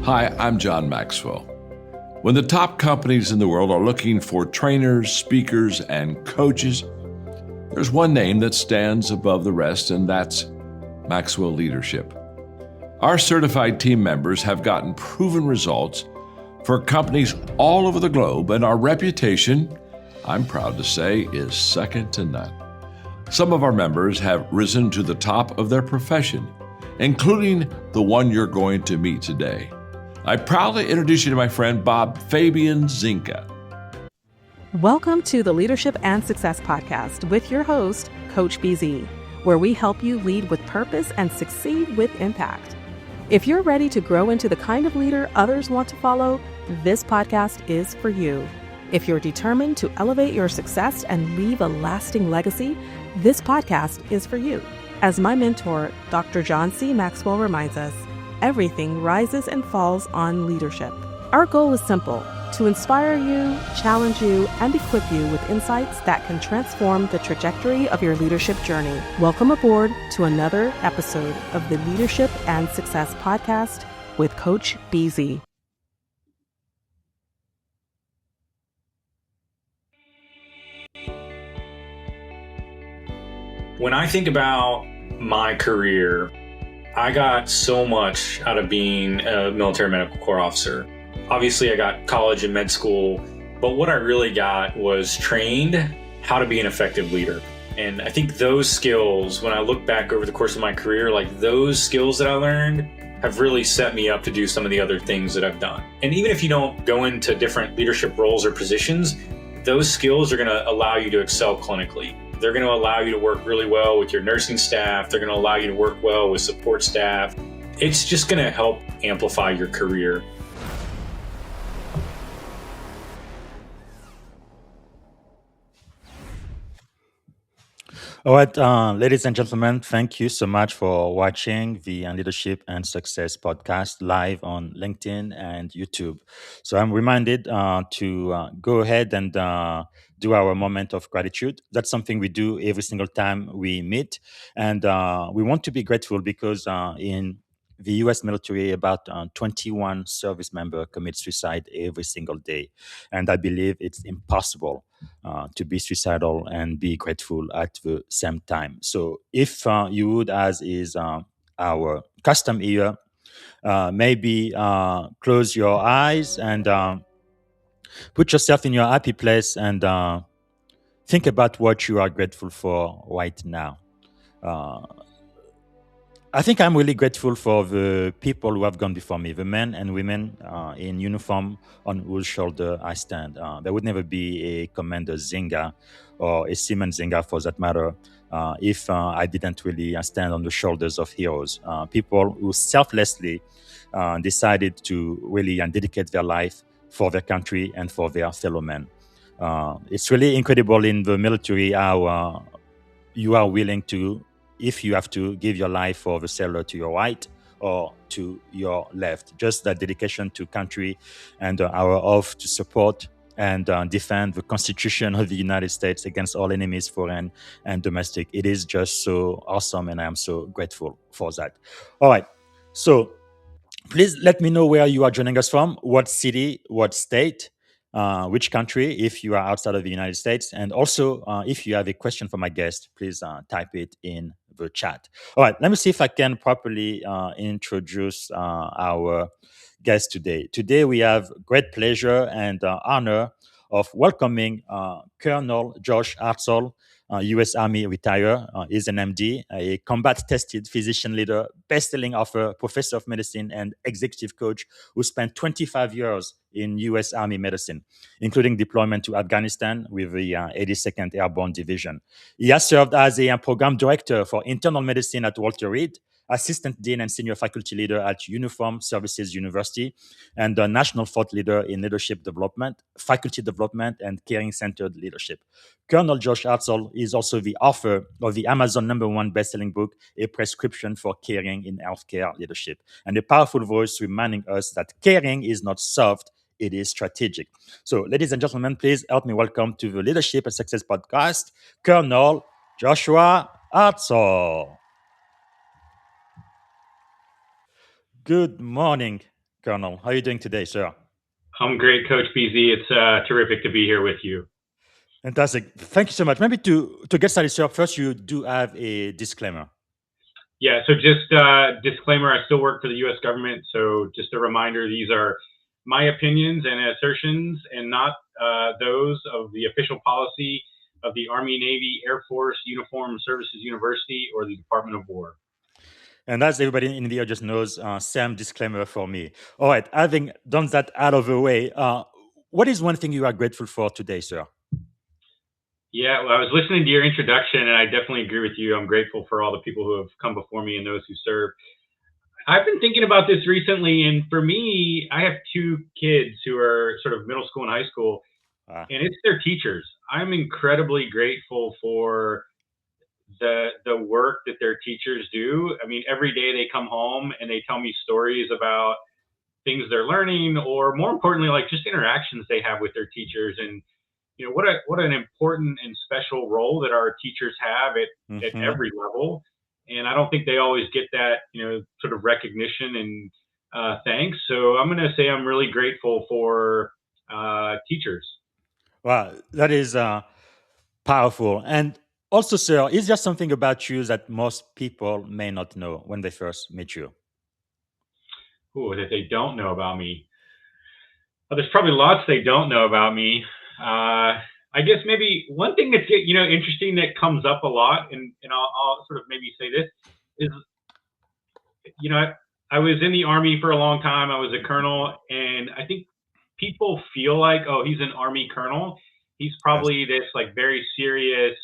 Hi, I'm John Maxwell. When the top companies in the world are looking for trainers, speakers, and coaches, there's one name that stands above the rest, and that's Maxwell Leadership. Our certified team members have gotten proven results for companies all over the globe, and our reputation, I'm proud to say, is second to none. Some of our members have risen to the top of their profession, including the one you're going to meet today. I proudly introduce you to my friend Bob Fabian Zinka. Welcome to the Leadership and Success Podcast with your host, Coach BZ, where we help you lead with purpose and succeed with impact. If you're ready to grow into the kind of leader others want to follow, this podcast is for you. If you're determined to elevate your success and leave a lasting legacy, this podcast is for you. As my mentor, Dr. John C. Maxwell reminds us, everything rises and falls on leadership. Our goal is simple: to inspire you, challenge you, and equip you with insights that can transform the trajectory of your leadership journey. Welcome aboard to another episode of the Leadership and Success Podcast with Coach BZ. When I think about my career, I got so much out of being a military medical corps officer. Obviously, I got college and med school, but what I really got was trained how to be an effective leader. And I think those skills, when I look back over the course of my career, like those skills that I learned have really set me up to do some of the other things that I've done. And even if you don't go into different leadership roles or positions, those skills are going to allow you to excel clinically. They're going to allow you to work really well with your nursing staff. They're going to allow you to work well with support staff. It's just going to help amplify your career. All right, ladies and gentlemen, thank you so much for watching the Leadership and Success podcast live on LinkedIn and YouTube. So I'm reminded to go ahead and do our moment of gratitude. That's something we do every single time we meet. And we want to be grateful because in the US military, about 21 service members commit suicide every single day. And I believe it's impossible to be suicidal and be grateful at the same time. So if you would, as is our custom here, maybe close your eyes and put yourself in your happy place and think about what you are grateful for right now. I think I'm really grateful for the people who have gone before me, the men and women in uniform on whose shoulder I stand. There would never be a Commander Zinga or a Seaman Zinga for that matter if I didn't really stand on the shoulders of heroes, people who selflessly decided to really dedicate their life for their country and for their fellow men. It's really incredible in the military how you are willing to, if you have to, give your life for the sailor to your right or to your left. Just that dedication to country and our oath to support and defend the Constitution of the United States against all enemies, foreign and domestic. It is just so awesome, and I am so grateful for that. All right. So please let me know where you are joining us from, what city, what state, which country, if you are outside of the United States. And also, if you have a question for my guest, please type it in the chat. All right, let me see if I can properly introduce our guest today. Today, we have great pleasure and honor of welcoming Colonel Josh Hartzell, U.S. Army retire. Is an MD, a combat-tested physician leader, best-selling author, professor of medicine, and executive coach who spent 25 years in U.S. Army medicine, including deployment to Afghanistan with the 82nd Airborne Division. He has served as a program director for internal medicine at Walter Reed, assistant dean and senior faculty leader at Uniformed Services University, and a national thought leader in leadership development, faculty development, and caring-centered leadership. Colonel Josh Hartzell is also the author of the Amazon #1 best-selling book, A Prescription for Caring in Healthcare Leadership, and a powerful voice reminding us that caring is not soft, it is strategic. So, ladies and gentlemen, please help me welcome to the Leadership and Success Podcast, Colonel Joshua Hartzell. Good morning, Colonel. How are you doing today, sir? I'm great, Coach BZ. It's terrific to be here with you. Fantastic. Thank you so much. Maybe to get started, sir, first you do have a disclaimer. Yeah, so just disclaimer, I still work for the U.S. government, so just a reminder, these are my opinions and assertions and not those of the official policy of the Army, Navy, Air Force, Uniformed Services University, or the Department of War. And as everybody in the audience knows, same disclaimer for me. All right, having done that out of the way, what is one thing you are grateful for today, sir? Yeah, well, I was listening to your introduction, and I definitely agree with you. I'm grateful for all the people who have come before me and those who serve. I've been thinking about this recently, and for me, I have two kids who are sort of middle school and high school, and it's their teachers. I'm incredibly grateful for the work that their teachers do. I mean, every day they come home and they tell me stories about things they're learning, or more importantly, like just interactions they have with their teachers. And you know what an important and special role that our teachers have at every level. And I don't think they always get that sort of recognition and thanks. So I'm going to say I'm really grateful for teachers. Wow, that is powerful. And also, sir, is there something about you that most people may not know when they first meet you? Ooh, that they don't know about me. Well, there's probably lots they don't know about me. I guess maybe one thing that's interesting that comes up a lot, and I'll sort of maybe say this is, I was in the Army for a long time. I was a colonel, and I think people feel like, oh, he's an Army colonel. He's probably this like very serious,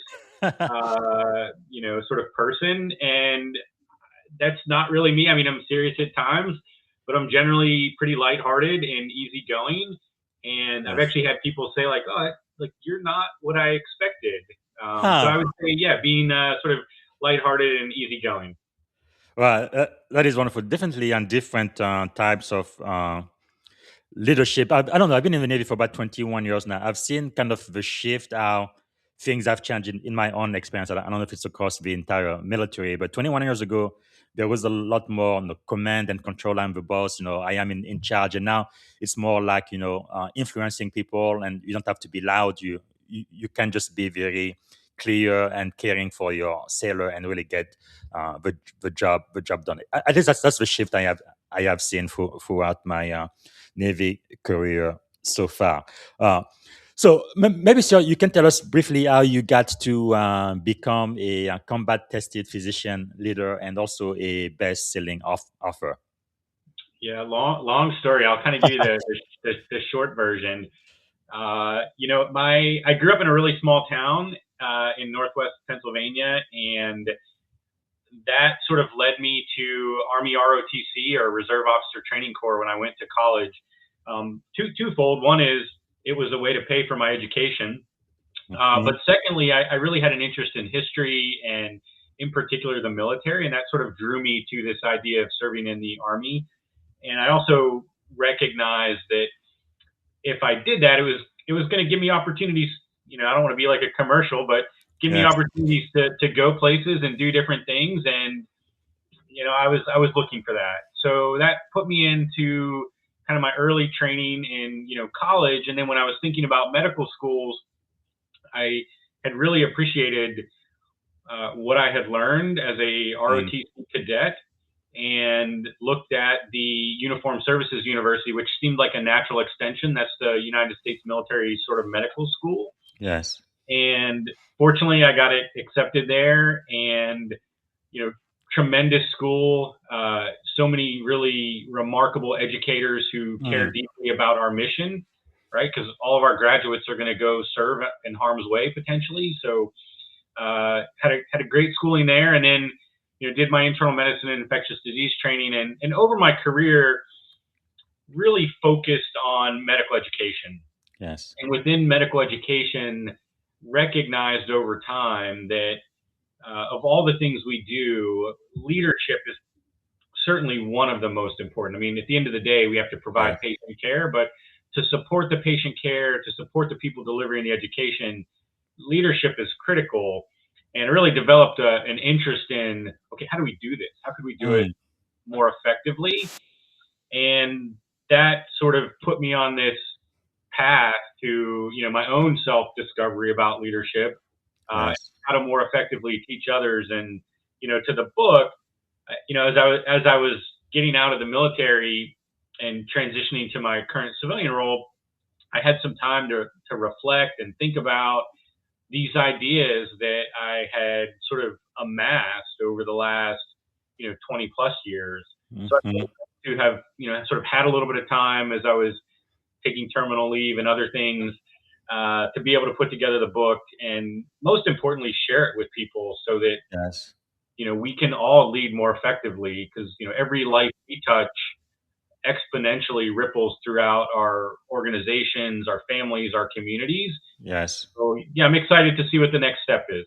sort of person, and that's not really me. I mean, I'm serious at times, but I'm generally pretty lighthearted and easygoing. And I've actually had people say like, "Oh, like you're not what I expected." So I would say, yeah, being sort of lighthearted and easygoing. Well, that is wonderful. Definitely on different types of leadership. I don't know. I've been in the Navy for about 21 years now. I've seen kind of the shift how things have changed in my own experience. I don't know if it's across the entire military, but 21 years ago, there was a lot more on the command and control. I'm the boss, I am in charge. And now it's more like, influencing people, and you don't have to be loud. You can just be very clear and caring for your sailor and really get the job done. At least that's the shift I have seen throughout my Navy career so far. So maybe, sir, you can tell us briefly how you got to become a combat-tested physician leader and also a best-selling author. Yeah, long story. I'll kind of give you the short version. I grew up in a really small town in Northwest Pennsylvania, and that sort of led me to Army ROTC, or Reserve Officer Training Corps, when I went to college. Twofold. One is it was a way to pay for my education. But secondly, I really had an interest in history, and in particular the military, and that sort of drew me to this idea of serving in the Army. And I also recognized that if I did that, it was going to give me opportunities. I don't want to be like a commercial, but give me opportunities to go places and do different things. And I was looking for that. So that put me into kind of my early training in college. And then when I was thinking about medical schools, I had really appreciated what I had learned as a ROTC cadet, and looked at the Uniformed Services University, which seemed like a natural extension. That's the United States military sort of medical school. Yes. And fortunately, I got it accepted there, and tremendous school. So many really remarkable educators who care deeply about our mission, right? Because all of our graduates are going to go serve in harm's way potentially. So had a great schooling there, and then did my internal medicine and infectious disease training, and over my career really focused on medical education. Yes. And within medical education, recognized over time that of all the things we do, leadership is certainly one of the most important. I mean, at the end of the day, we have to provide patient care, but to support the patient care, to support the people delivering the education, leadership is critical. And really developed an interest in, okay, how do we do this? How could we do it more effectively? And that sort of put me on this path to, my own self-discovery about leadership, Yes. how to more effectively teach others. And, to the book, as I was getting out of the military and transitioning to my current civilian role, I had some time to reflect and think about these ideas that I had sort of amassed over the last, 20 plus years. So I Hmm. think to have, sort of had a little bit of time as I was taking terminal leave and other things, to be able to put together the book and most importantly, share it with people so that, Yes. we can all lead more effectively because, every life we touch exponentially ripples throughout our organizations, our families, our communities. Yes. So yeah, I'm excited to see what the next step is.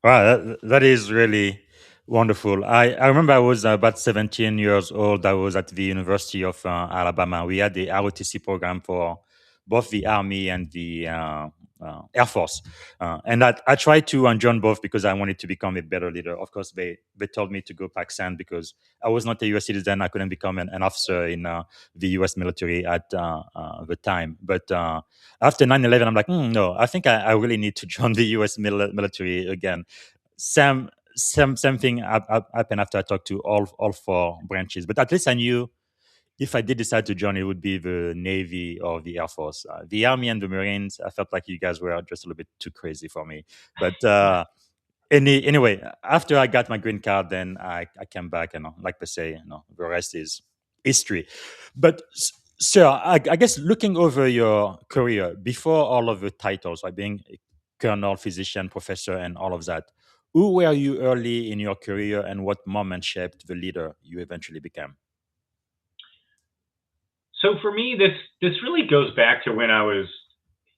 Wow, that is really wonderful. I remember I was about 17 years old. I was at the University of Alabama. We had the ROTC program for both the Army and the Air Force. And I tried to join both because I wanted to become a better leader. Of course, they told me to go Pakistan because I was not a US citizen. I couldn't become an officer in the US military at the time. But after 9/11, I'm like, no, I think I really need to join the US military again. Same thing happened after I talked to all four branches. But at least I knew if I did decide to join, it would be the Navy or the Air Force. The Army and the Marines, I felt like you guys were just a little bit too crazy for me. But anyway, after I got my green card, then I came back, and like they say, the rest is history. But sir, I guess looking over your career before all of the titles, like being a colonel, physician, professor, and all of that, who were you early in your career, and what moment shaped the leader you eventually became? So for me, this really goes back to when I was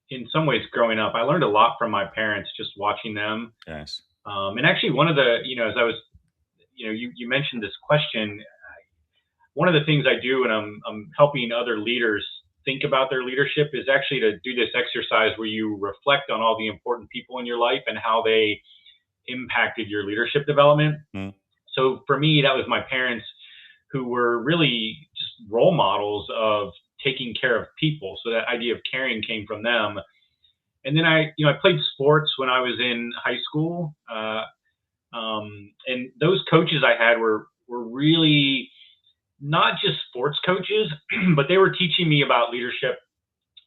in some ways growing up. I learned a lot from my parents just watching them. Yes. And actually, one of the, as I was, you mentioned this question. One of the things I do when I'm helping other leaders think about their leadership is actually to do this exercise where you reflect on all the important people in your life and how they impacted your leadership development. Mm. So for me, that was my parents, who were really just role models of taking care of people. So that idea of caring came from them. And then I played sports when I was in high school, and those coaches I had were really not just sports coaches, but they were teaching me about leadership,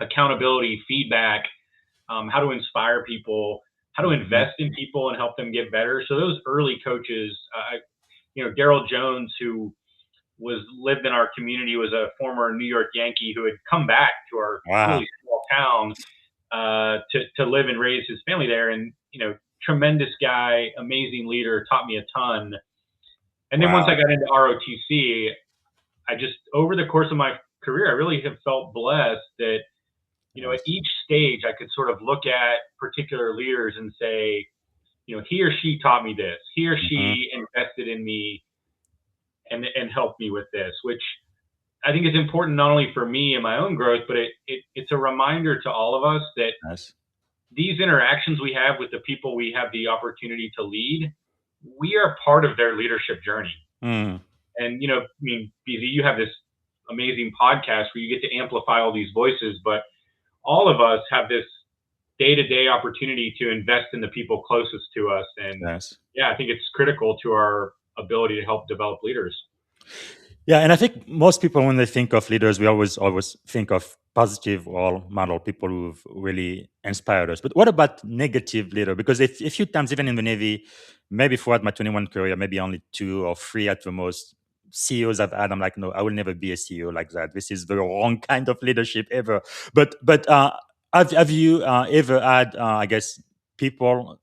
accountability, feedback, how to inspire people, how to Mhm. invest in people and help them get better. So those early coaches, Daryl Jones, who was lived in our community, was a former New York Yankee who had come back to our Wow. really small town to live and raise his family there. And tremendous guy, amazing leader, taught me a ton. And then once I Wow. got into ROTC, I just over the course of my career, I really have felt blessed that at Yes. each stage I could sort of look at particular leaders and say, he or she taught me this, he or Hmm. she invested in me and helped me with this, which I think is important not only for me and my own growth, but it's a reminder to all of us that Yes. these interactions we have with the people we have the opportunity to lead, we are part of their leadership journey. Mm. And I mean, BZ, you have this amazing podcast where you get to amplify all these voices, but all of us have this day-to-day opportunity to invest in the people closest to us. And Yes. yeah, I think it's critical to our ability to help develop leaders. Yeah, and I think most people, when they think of leaders, we always think of positive role model people who've really inspired us. But what about negative leader? Because a few times, even in the Navy, maybe throughout my 21 career, maybe only 2 or 3 at the most, CEOs I've had, I'm like, no, I will never be a CEO like that. This is the wrong kind of leadership ever. But have you ever had, I guess, people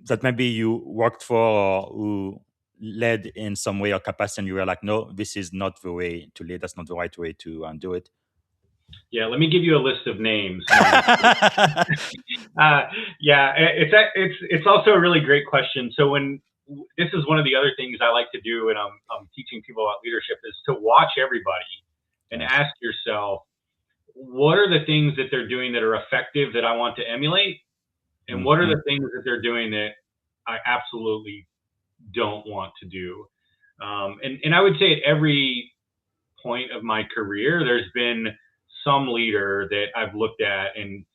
that maybe you worked for or who led in some way or capacity and you were like, no, this is not the way to lead. That's not the right way to do it. Yeah, let me give you a list of names. No, yeah, it's also a really great question. So when this is one of the other things I like to do when I'm teaching people about leadership is to watch everybody and Yes. ask yourself, what are the things that they're doing that are effective that I want to emulate, and what are Mhm. the things that they're doing that I absolutely don't want to do. And I would say at every point of my career, there's been some leader that I've looked at and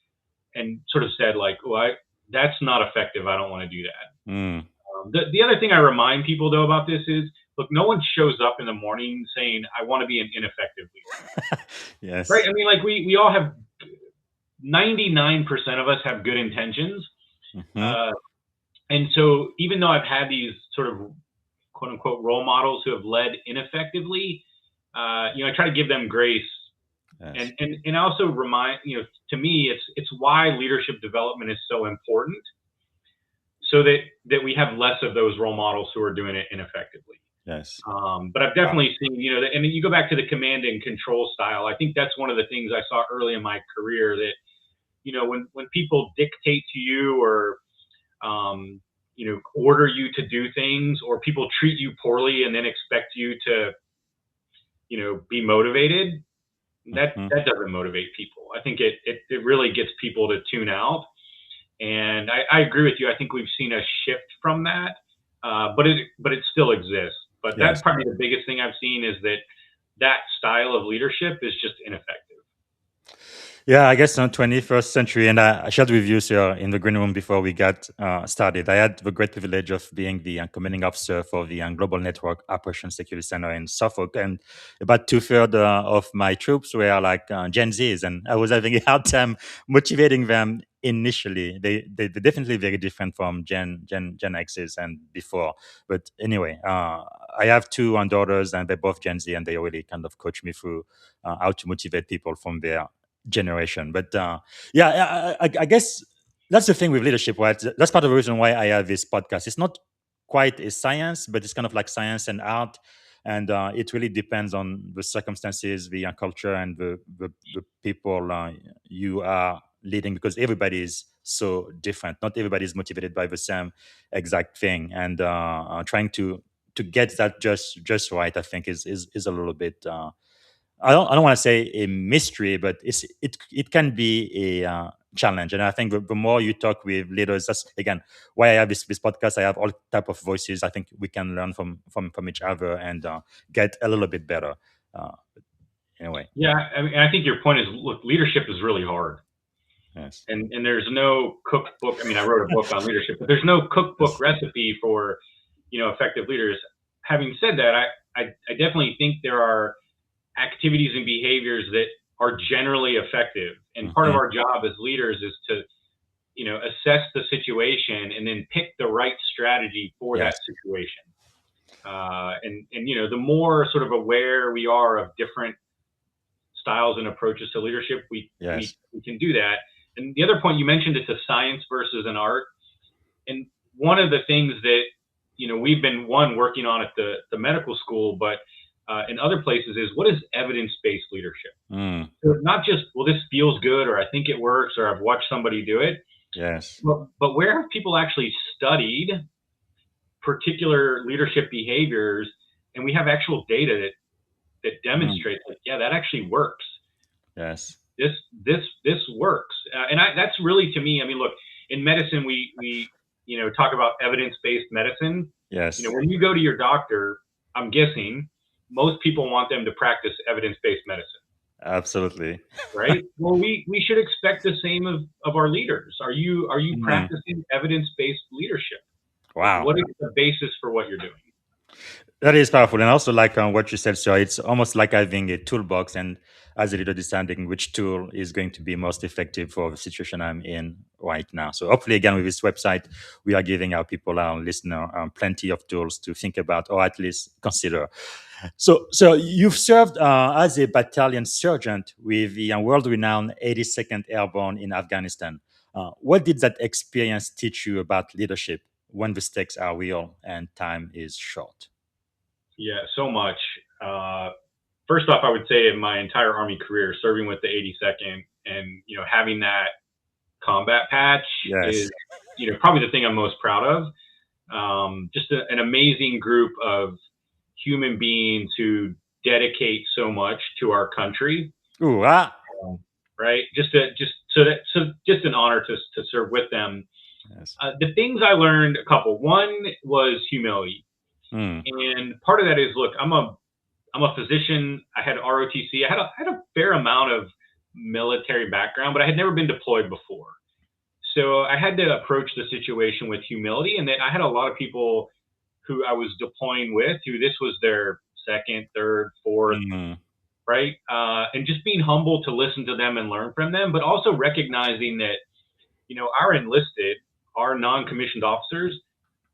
sort of said like, well, that's not effective. I don't want to do that. Mm. The other thing I remind people though about this is, look, no one shows up in the morning saying, I want to be an ineffective leader. Yes. Right? I mean, like we all have 99% of us have good intentions. Mm-hmm. And so even though I've had these sort of quote unquote role models who have led ineffectively, I try to give them grace. Yes. And I also remind, to me, it's why leadership development is so important, so that we have less of those role models who are doing it ineffectively. Yes. But I've definitely seen, and then you go back to the command and control style. I think that's one of the things I saw early in my career that, when people dictate to you or, order you to do things, or people treat you poorly and then expect you to, be motivated, that doesn't motivate people. I think it really gets people to tune out. And I agree with you. I think we've seen a shift from that, but it still exists. But that's probably the biggest thing I've seen, is that style of leadership is just ineffective. Yeah, I guess in the 21st century, and I shared with you, sir, in the green room before we got started, I had the great privilege of being the commanding officer for the Global Network Operations Security Center in Suffolk, and about 2/3 of my troops were like Gen Zs, and I was having a hard time motivating them initially. They're definitely very different from Gen X's and before. But anyway, I have two daughters, and they're both Gen Z, and they really kind of coach me through how to motivate people from their generation. But I guess that's the thing with leadership, right? That's part of the reason why I have this podcast. It's not quite a science, but it's kind of like science and art, and it really depends on the circumstances, the culture, and the people you are leading, because everybody is so different. Not everybody is motivated by the same exact thing, and trying to get that just right, I think, is a little bit. I don't want to say a mystery, but it can be a challenge. And I think the more you talk with leaders, that's again why I have this podcast. I have all type of voices. I think we can learn from each other and get a little bit better. Anyway. Yeah, I mean, I think your point is, look, leadership is really hard. Yes. And there's no cookbook. I mean, I wrote a book on leadership, but there's no cookbook recipe for, effective leaders. Having said that, I definitely think there are activities and behaviors that are generally effective. And part of our job as leaders is to, assess the situation and then pick the right strategy for that situation. The more sort of aware we are of different styles and approaches to leadership, we can do that. And the other point you mentioned, it's a science versus an art. And one of the things that, we've been working on at the medical school, but in other places, is what is evidence-based leadership? So not just, well, this feels good, or I think it works, or I've watched somebody do it. Yes. But where have people actually studied particular leadership behaviors, and we have actual data that demonstrates that actually works. Yes. This works. And that's really, to me, I mean, look, in medicine, we talk about evidence-based medicine. Yes. When you go to your doctor, I'm guessing most people want them to practice evidence-based medicine. Absolutely. Right? Well, we should expect the same of our leaders. Are you practicing evidence-based leadership? Wow. What is the basis for what you're doing? That is powerful. And also, like what you said, so it's almost like having a toolbox, and as a leader, deciding which tool is going to be most effective for the situation I'm in right now. So hopefully, again, with this website, we are giving our people, our listener, plenty of tools to think about, or at least consider. So you've served as a battalion sergeant with the world-renowned 82nd Airborne in Afghanistan. What did that experience teach you about leadership when the stakes are real and time is short? Yeah, so much. First off, I would say in my entire Army career, serving with the 82nd and, having that combat patch is, probably the thing I'm most proud of. Just an amazing group of human beings who dedicate so much to our country. Ooh, right. Just an honor to serve with them. Yes. The things I learned, a couple. One was humility. And part of that is, look, I'm a I'm a physician. I had ROTC. I had a fair amount of military background, but I had never been deployed before. So I had to approach the situation with humility. And then I had a lot of people who I was deploying with who this was their second, third, fourth, right? And just being humble to listen to them and learn from them, but also recognizing that, our enlisted, our non-commissioned officers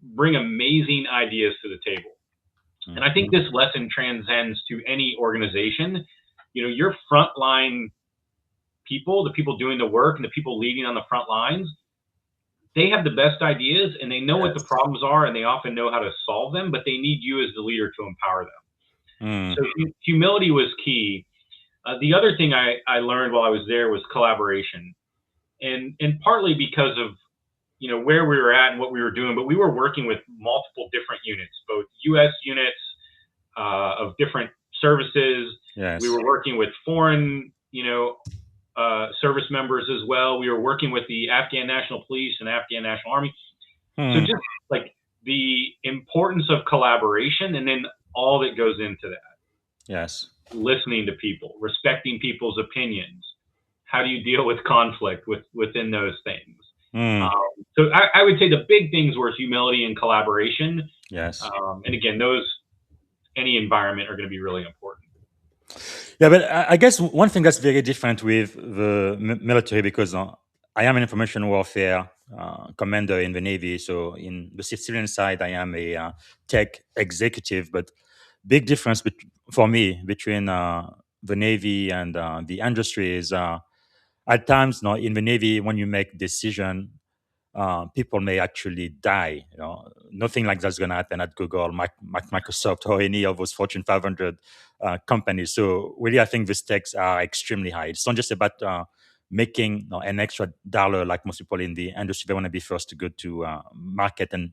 bring amazing ideas to the table. And I think this lesson transcends to any organization. Your frontline people, the people doing the work and the people leading on the front lines, they have the best ideas and they know what the problems are and they often know how to solve them, but they need you as the leader to empower them. So humility was key. The other thing I learned while I was there was collaboration, and partly because of where we were at and what we were doing, but we were working with multiple different units, both U.S. units of different services. Yes. We were working with foreign, service members as well. We were working with the Afghan National Police and Afghan National Army. So just like the importance of collaboration, and then all that goes into that. Yes. Listening to people, respecting people's opinions. How do you deal with conflict within those things? So I would say the big things were humility and collaboration. Yes. And again, those, any environment, are going to be really important. Yeah, but I guess one thing that's very different with the military, because I am an information warfare commander in the Navy. So in the civilian side, I am a tech executive. But big difference for me between the Navy and the industry is at times, in the Navy, when you make decision, people may actually die. Nothing like that's going to happen at Google, Microsoft, or any of those Fortune 500 companies. So really, I think the stakes are extremely high. It's not just about making an extra dollar like most people in the industry. They want to be first to go to market, and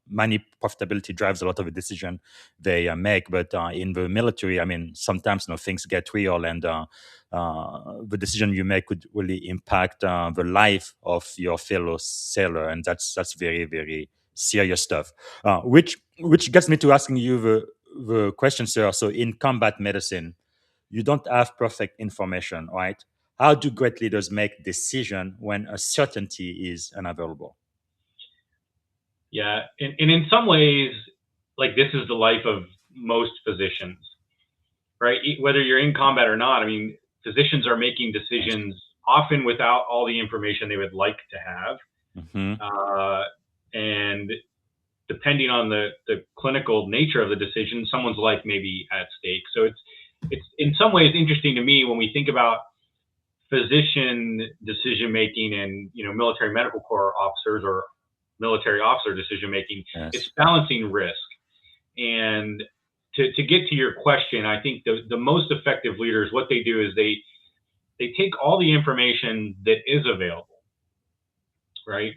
money profitability drives a lot of the decision they make. But in the military, I mean, sometimes things get real, and the decision you make could really impact the life of your fellow sailor, and that's very, very serious stuff. Which gets me to asking you the question, sir. So in combat medicine, you don't have perfect information, right? How do great leaders make decision when a certainty is unavailable? Yeah, and in some ways, like, this is the life of most physicians, right? Whether you're in combat or not, I mean, physicians are making decisions often without all the information they would like to have. And depending on the clinical nature of the decision, someone's life may be at stake. So it's in some ways interesting to me when we think about physician decision making and military medical corps officers or military officer decision making. It's balancing risk. And to get to your question, I think the most effective leaders, what they do is they take all the information that is available, right?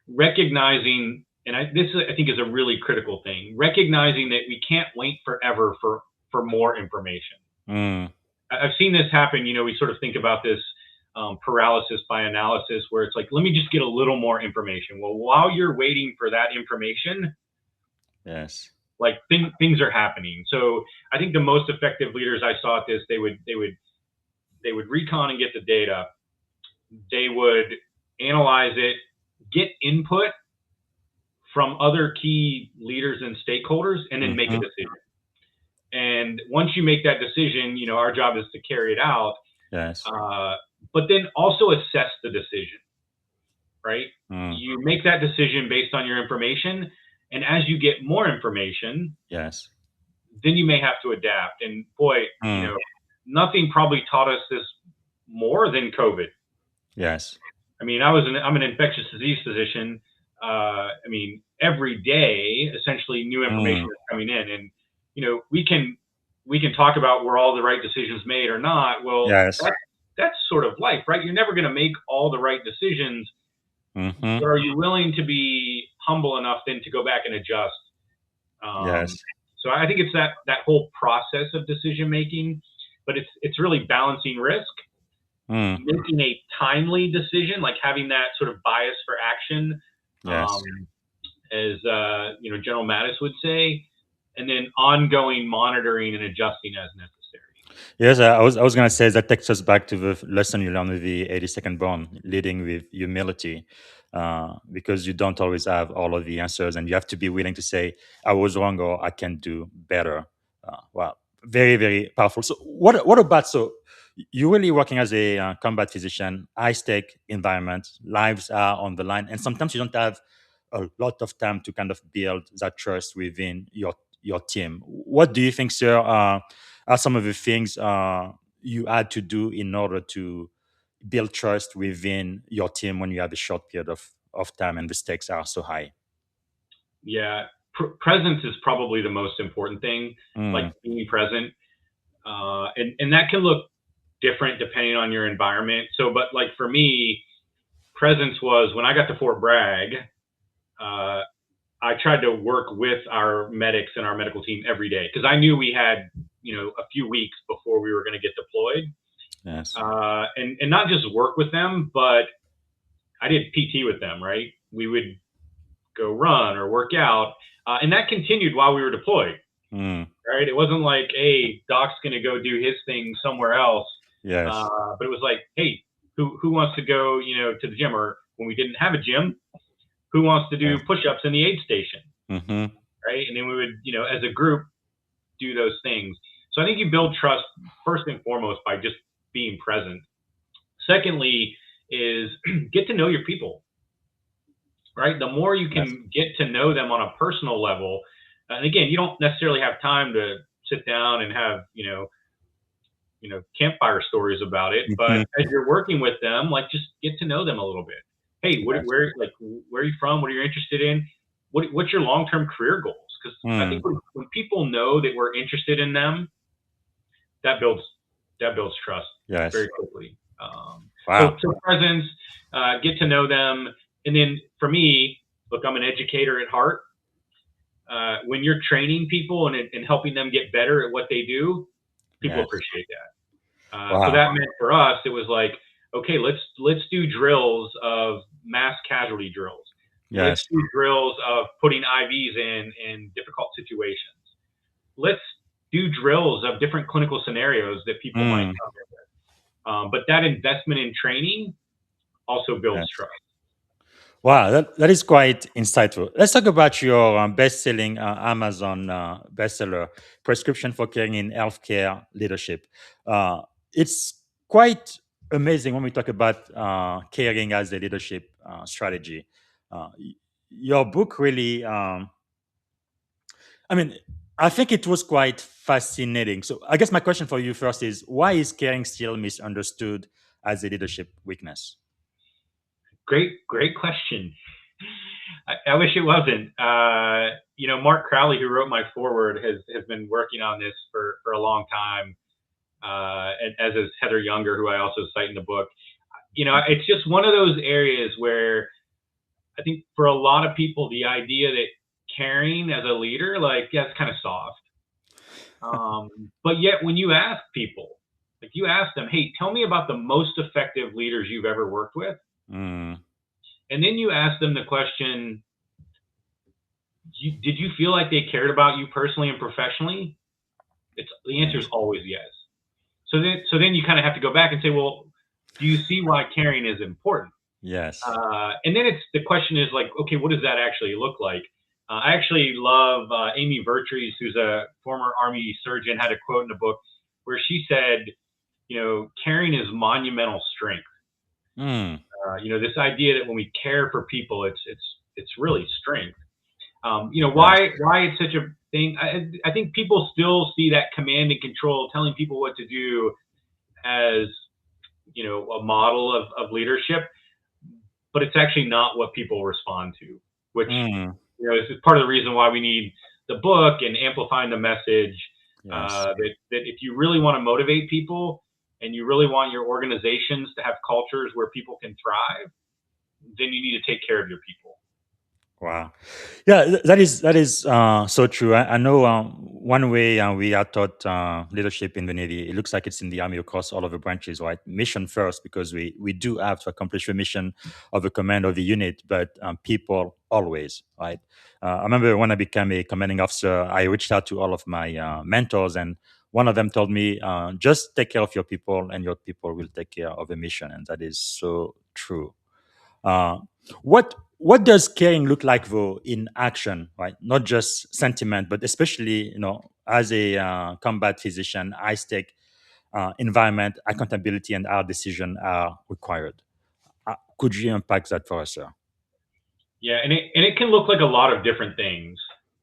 Recognizing, and this I think is a really critical thing, recognizing that we can't wait forever for more information. I've seen this happen. We sort of think about this paralysis by analysis, where it's like, let me just get a little more information. Well, while you're waiting for that information, like things are happening. So I think the most effective leaders I saw at this, they would recon and get the data. They would analyze it, get input from other key leaders and stakeholders, and then make a decision. And once you make that decision, our job is to carry it out. But then also assess the decision, right? You make that decision based on your information. And as you get more information, then you may have to adapt. And boy, nothing probably taught us this more than COVID. I mean, I'm an infectious disease physician. I mean, every day, essentially new information is coming in, and we can talk about were all the right decisions made or not. Well, that's sort of life, right? You're never going to make all the right decisions. But are you willing to be humble enough then to go back and adjust? So I think it's that whole process of decision making, but it's really balancing risk, making a timely decision, like having that sort of bias for action, as General Mattis would say, and then ongoing monitoring and adjusting as necessary. Yes, I was gonna say that takes us back to the lesson you learned with the 82nd Bond, leading with humility, because you don't always have all of the answers, and you have to be willing to say, "I was wrong" or "I can do better." Wow, very very powerful. So, what about you're really working as a combat physician, high stake environment, lives are on the line, and sometimes you don't have a lot of time to kind of build that trust within your team. What do you think, sir? Are some of the things you had to do in order to build trust within your team when you have a short period of time and the stakes are so high? Yeah, presence is probably the most important thing, like Mm, being present. And that can look different depending on your environment. So, but like for me, presence was when I got to Fort Bragg, uh, I tried to work with our medics and our medical team every day because I knew we had, a few weeks before we were going to get deployed. yes. And not just work with them, but I did PT with them, right? We would go run or work out. And that continued while we were deployed, Mm, right? It wasn't like, hey, Doc's going to go do his thing somewhere else. yes. But it was like, hey, who wants to go, to the gym? Or when we didn't have a gym, who wants to do Yes. push-ups in the aid station, Mm-hmm. right? And then we would, as a group, do those things. So I think you build trust first and foremost by just being present. Secondly, is get to know your people, right? The more you Yes. can get to know them on a personal level, and again, you don't necessarily have time to sit down and have, campfire stories about it, but Mm-hmm. as you're working with them, like just get to know them a little bit. Hey, Yes. where are you from? What are you interested in? What's your long-term career goals? Because I Mm, think when people know that we're interested in them, that builds trust yes. very quickly. So, Wow. so presence, get to know them, and then for me, look, I'm an educator at heart. When you're training people and helping them get better at what they do, people Yes. appreciate that. So Wow. that meant for us, it was like, okay, let's do drills of mass casualty drills. Let's Yes. do drills of putting IVs in difficult situations. Let's do drills of different clinical scenarios that people might Mm, come in with. But that investment in training also builds yes. trust. Wow, that is quite insightful. Let's talk about your best-selling Amazon bestseller, "Prescription for Caring in Healthcare Leadership." Uh, it's quite amazing when we talk about caring as a leadership strategy. Your book really, I mean, I think it was quite fascinating. So, I guess my question for you first is, why is caring still misunderstood as a leadership weakness? Great question. I wish it wasn't. Mark Crowley, who wrote my foreword, has been working on this for a long time, and as is Heather Younger, who I also cite in the book. It's just one of those areas where I think for a lot of people, the idea that caring as a leader, like, yeah, it's kind of soft. But yet, when you ask people, like you ask them, hey, tell me about the most effective leaders you've ever worked with. Mm, And then you ask them the question, did you feel like they cared about you personally and professionally? The answer is yes. always yes. So then you kind of have to go back and say, well, do you see why caring is important? Yes. And then the question is like, okay, what does that actually look like? I actually love Amy Vertrees, who's a former Army surgeon, had a quote in the book where she said, caring is monumental strength. Mm, This idea that when we care for people, it's really strength. yes. Why it's such a thing. I think people still see that command and control, telling people what to do, as a model of leadership, but it's actually not what people respond to. Which Mm, is part of the reason why we need the book and amplifying the message. yes. That if you really want to motivate people and you really want your organizations to have cultures where people can thrive, then you need to take care of your people. Wow. Yeah, that is so true. I know one way we are taught leadership in the Navy. It looks like it's in the Army across all of the branches, right? Mission first, because we do have to accomplish the mission of the command of the unit, but people always, right? I remember when I became a commanding officer, I reached out to all of my mentors, and one of them told me, just take care of your people, and your people will take care of the mission. And that is so true. Uh, what does caring look like though in action, right? Not just sentiment, but especially as a combat physician, high stake environment, accountability, and our decision are required. Could you unpack that for us, sir? Yeah, and it can look like a lot of different things.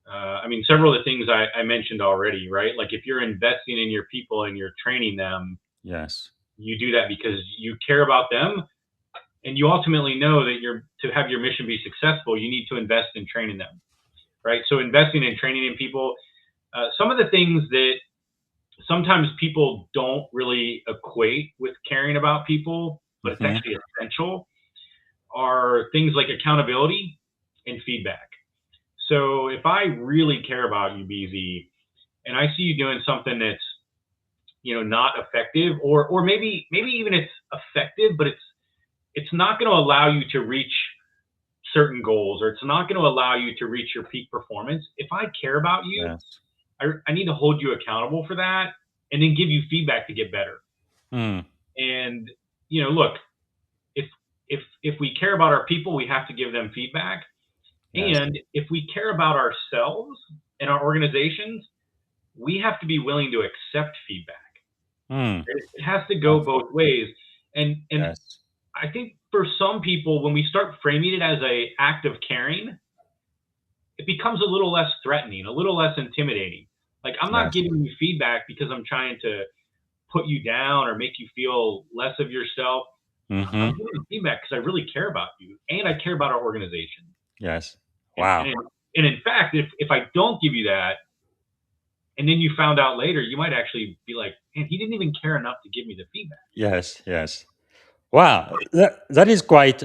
I mean, several of the things I mentioned already, right? Like if you're investing in your people and you're training them, Yes. you do that because you care about them, and you ultimately know that to have your mission be successful, you need to invest in training them, right? So investing in training in people, some of the things that sometimes people don't really equate with caring about people, but it's Hmm. actually essential, are things like accountability and feedback. So if I really care about you, BZ, and I see you doing something that's not effective, or maybe even it's effective, but it's not going to allow you to reach certain goals, or it's not going to allow you to reach your peak performance. If I care about you, Yes. I need to hold you accountable for that, and then give you feedback to get better. Mm. And look, if if we care about our people, we have to give them feedback. Yes. And if we care about ourselves and our organizations, we have to be willing to accept feedback. Mm. It has to go Powerful. both ways. And Yes. I think for some people, when we start framing it as a act of caring, it becomes a little less threatening, a little less intimidating. Like, I'm not Yes. giving you feedback because I'm trying to put you down or make you feel less of yourself. I'm Hmm. giving you feedback because I really care about you and I care about our organization. Yes. And Wow. and, and in fact, if I don't give you that, and then you found out later, you might actually be like, man, he didn't even care enough to give me the feedback. Yes. Yes. Wow, that is quite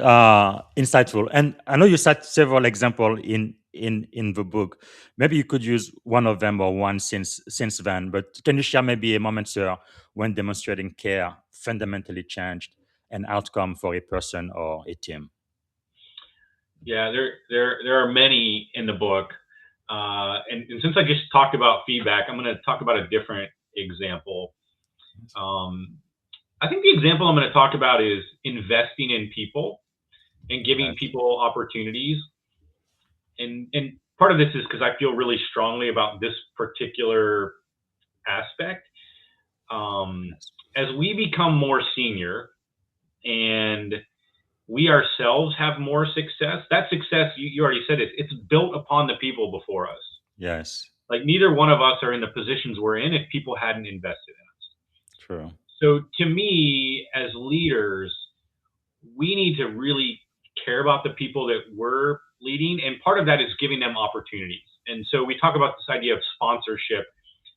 insightful. And I know you cite several examples in the book. Maybe you could use one of them or one since then. But can you share maybe a moment, sir, when demonstrating care fundamentally changed an outcome for a person or a team? Yeah, there are many in the book, and since I just talked about feedback, I'm going to talk about a different example. Um, I think the example I'm going to talk about is investing in people and giving Yes. people opportunities. And part of this is because I feel really strongly about this particular aspect. Um, Yes. as we become more senior and we ourselves have more success, that success, you already said it, it's built upon the people before us. Yes. Like, neither one of us are in the positions we're in if people hadn't invested in us. True. So to me, as leaders, we need to really care about the people that we're leading. And part of that is giving them opportunities. And so we talk about this idea of sponsorship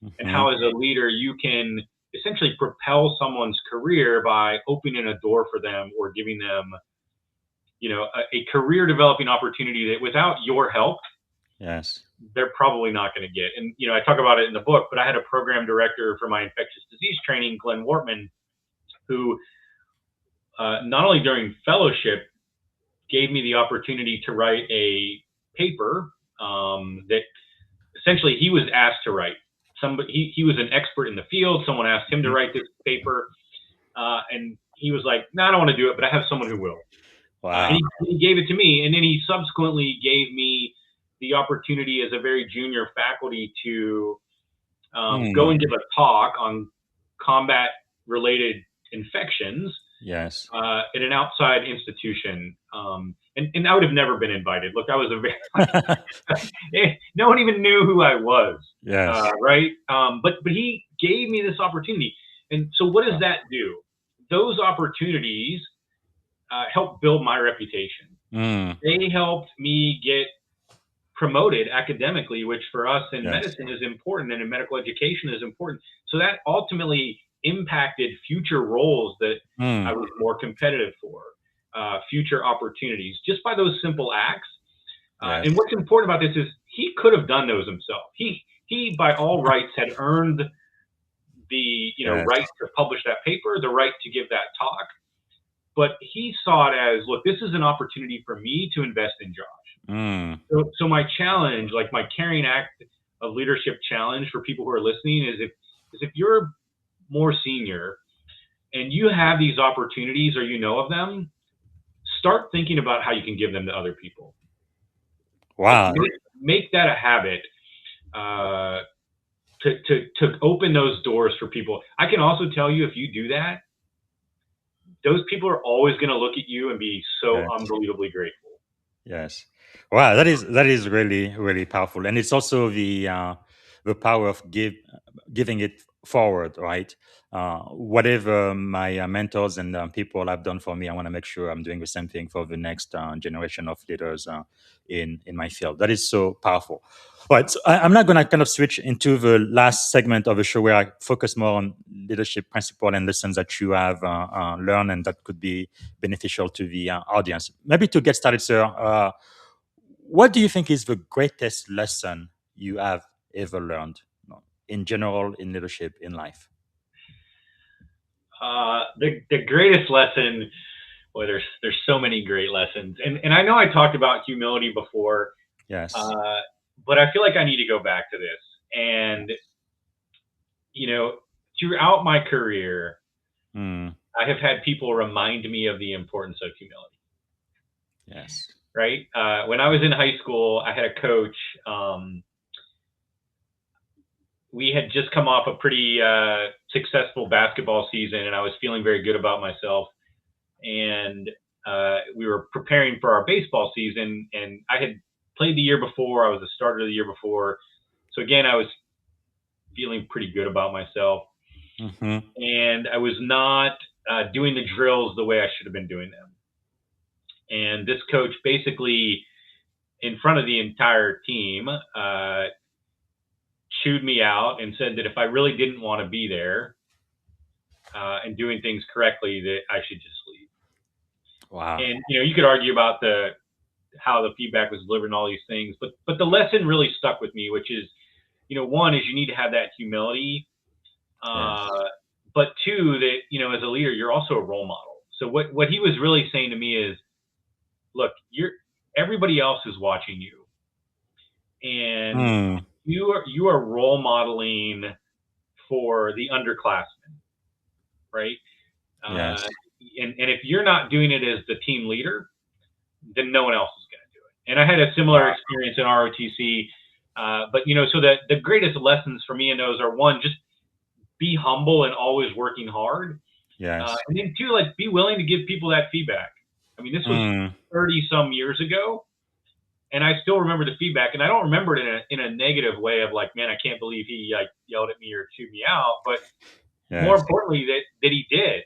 and Hmm. how, as a leader, you can essentially propel someone's career by opening a door for them or giving them, a career developing opportunity that without your help, Yes. they're probably not going to get. And, I talk about it in the book, but I had a program director for my infectious disease training, Glenn Wortman, who not only during fellowship gave me the opportunity to write a paper that essentially he was asked to write. He was an expert in the field. Someone asked him to Mhm. write this paper, and he was like, "No, I don't want to do it, but I have someone who will." And Wow. he gave it to me, and then he subsequently gave me the opportunity as a very junior faculty to go Mm. and give a talk on combat-related infections Yes. at an outside institution. And I would have never been invited. Look, I was a very no one even knew who I was, Yes. right? But he gave me this opportunity, and so what does Wow. that do? Those opportunities help build my reputation. Mm. They helped me get promoted academically, which for us in Yes. medicine is important and in medical education is important. So that ultimately impacted future roles that I Mm. was more competitive for, future opportunities, just by those simple acts. Yes. And what's important about this is he could have done those himself. He by all rights had earned the Yes. right to publish that paper, the right to give that talk. But he saw it as, look, this is an opportunity for me to invest in Josh. Mm. So my challenge, like my carrying act of leadership challenge for people who are listening, is if you're more senior and you have these opportunities or you know of them, start thinking about how you can give them to other people. Like Wow. make that a habit. To open those doors for people. I can also tell you, if you do that, those people are always going to look at you and be so Yes. unbelievably grateful. Yes. Wow, that is really powerful, and it's also the power of giving it forward, right? Whatever my mentors and people have done for me, I want to make sure I'm doing the same thing for the next generation of leaders in my field. That is so powerful. Right, so I'm not going to kind of switch into the last segment of the show where I focus more on leadership principle and lessons that you have learned and that could be beneficial to the audience. Maybe to get started, sir, what do you think is the greatest lesson you have ever learned, in general, in leadership, in life? The greatest lesson. Boy, there's so many great lessons, and I know I talked about humility before, Yes. but I feel like I need to go back to this. And throughout my career, Mm. I have had people remind me of the importance of humility. Yes. Right? When I was in high school, I had a coach. We had just come off a pretty successful basketball season, and I was feeling very good about myself. And we were preparing for our baseball season, and I had played the year before. I was a starter the year before. So again, I was feeling pretty good about myself. Mm-hmm. And I was not doing the drills the way I should have been doing them. And this coach basically, in front of the entire team, chewed me out and said that if I really didn't want to be there and doing things correctly, that I should just leave. Wow. And you could argue about how the feedback was delivered and all these things, but the lesson really stuck with me, which is, one is you need to have that humility, Yes. but two, that as a leader, you're also a role model. So what he was really saying to me is, look, everybody else is watching you, and you are role modeling for the underclassmen, right? Yes. And if you're not doing it as the team leader, then no one else is going to do it. And I had a similar experience in ROTC, but so the greatest lessons for me in those are, one, just be humble and always working hard. Yes. And then two, like, be willing to give people that feedback. I mean, this was 30 some years ago, and I still remember the feedback, and I don't remember it in a negative way of like, man, I can't believe he like yelled at me or chewed me out. But more importantly, that he did,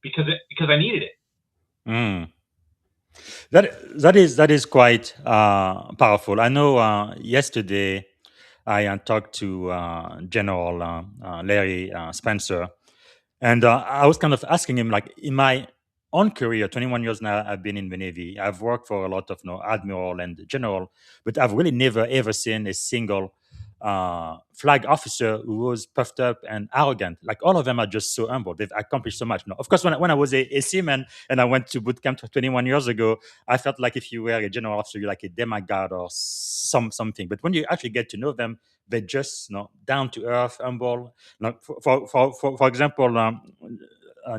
because I needed it. That is quite powerful. I know yesterday I talked to General Larry Spencer, and I was kind of asking him, like, in my own career, 21 years now, I've been in the Navy. I've worked for a lot of admiral and general, but I've really never ever seen a single flag officer who was puffed up and arrogant. Like, all of them are just so humble. They've accomplished so much. Of course, when I was a seaman and I went to boot camp 21 years ago, I felt like if you were a general officer, you're like a demigod or something. But when you actually get to know them, they're just down to earth, humble. For example, uh,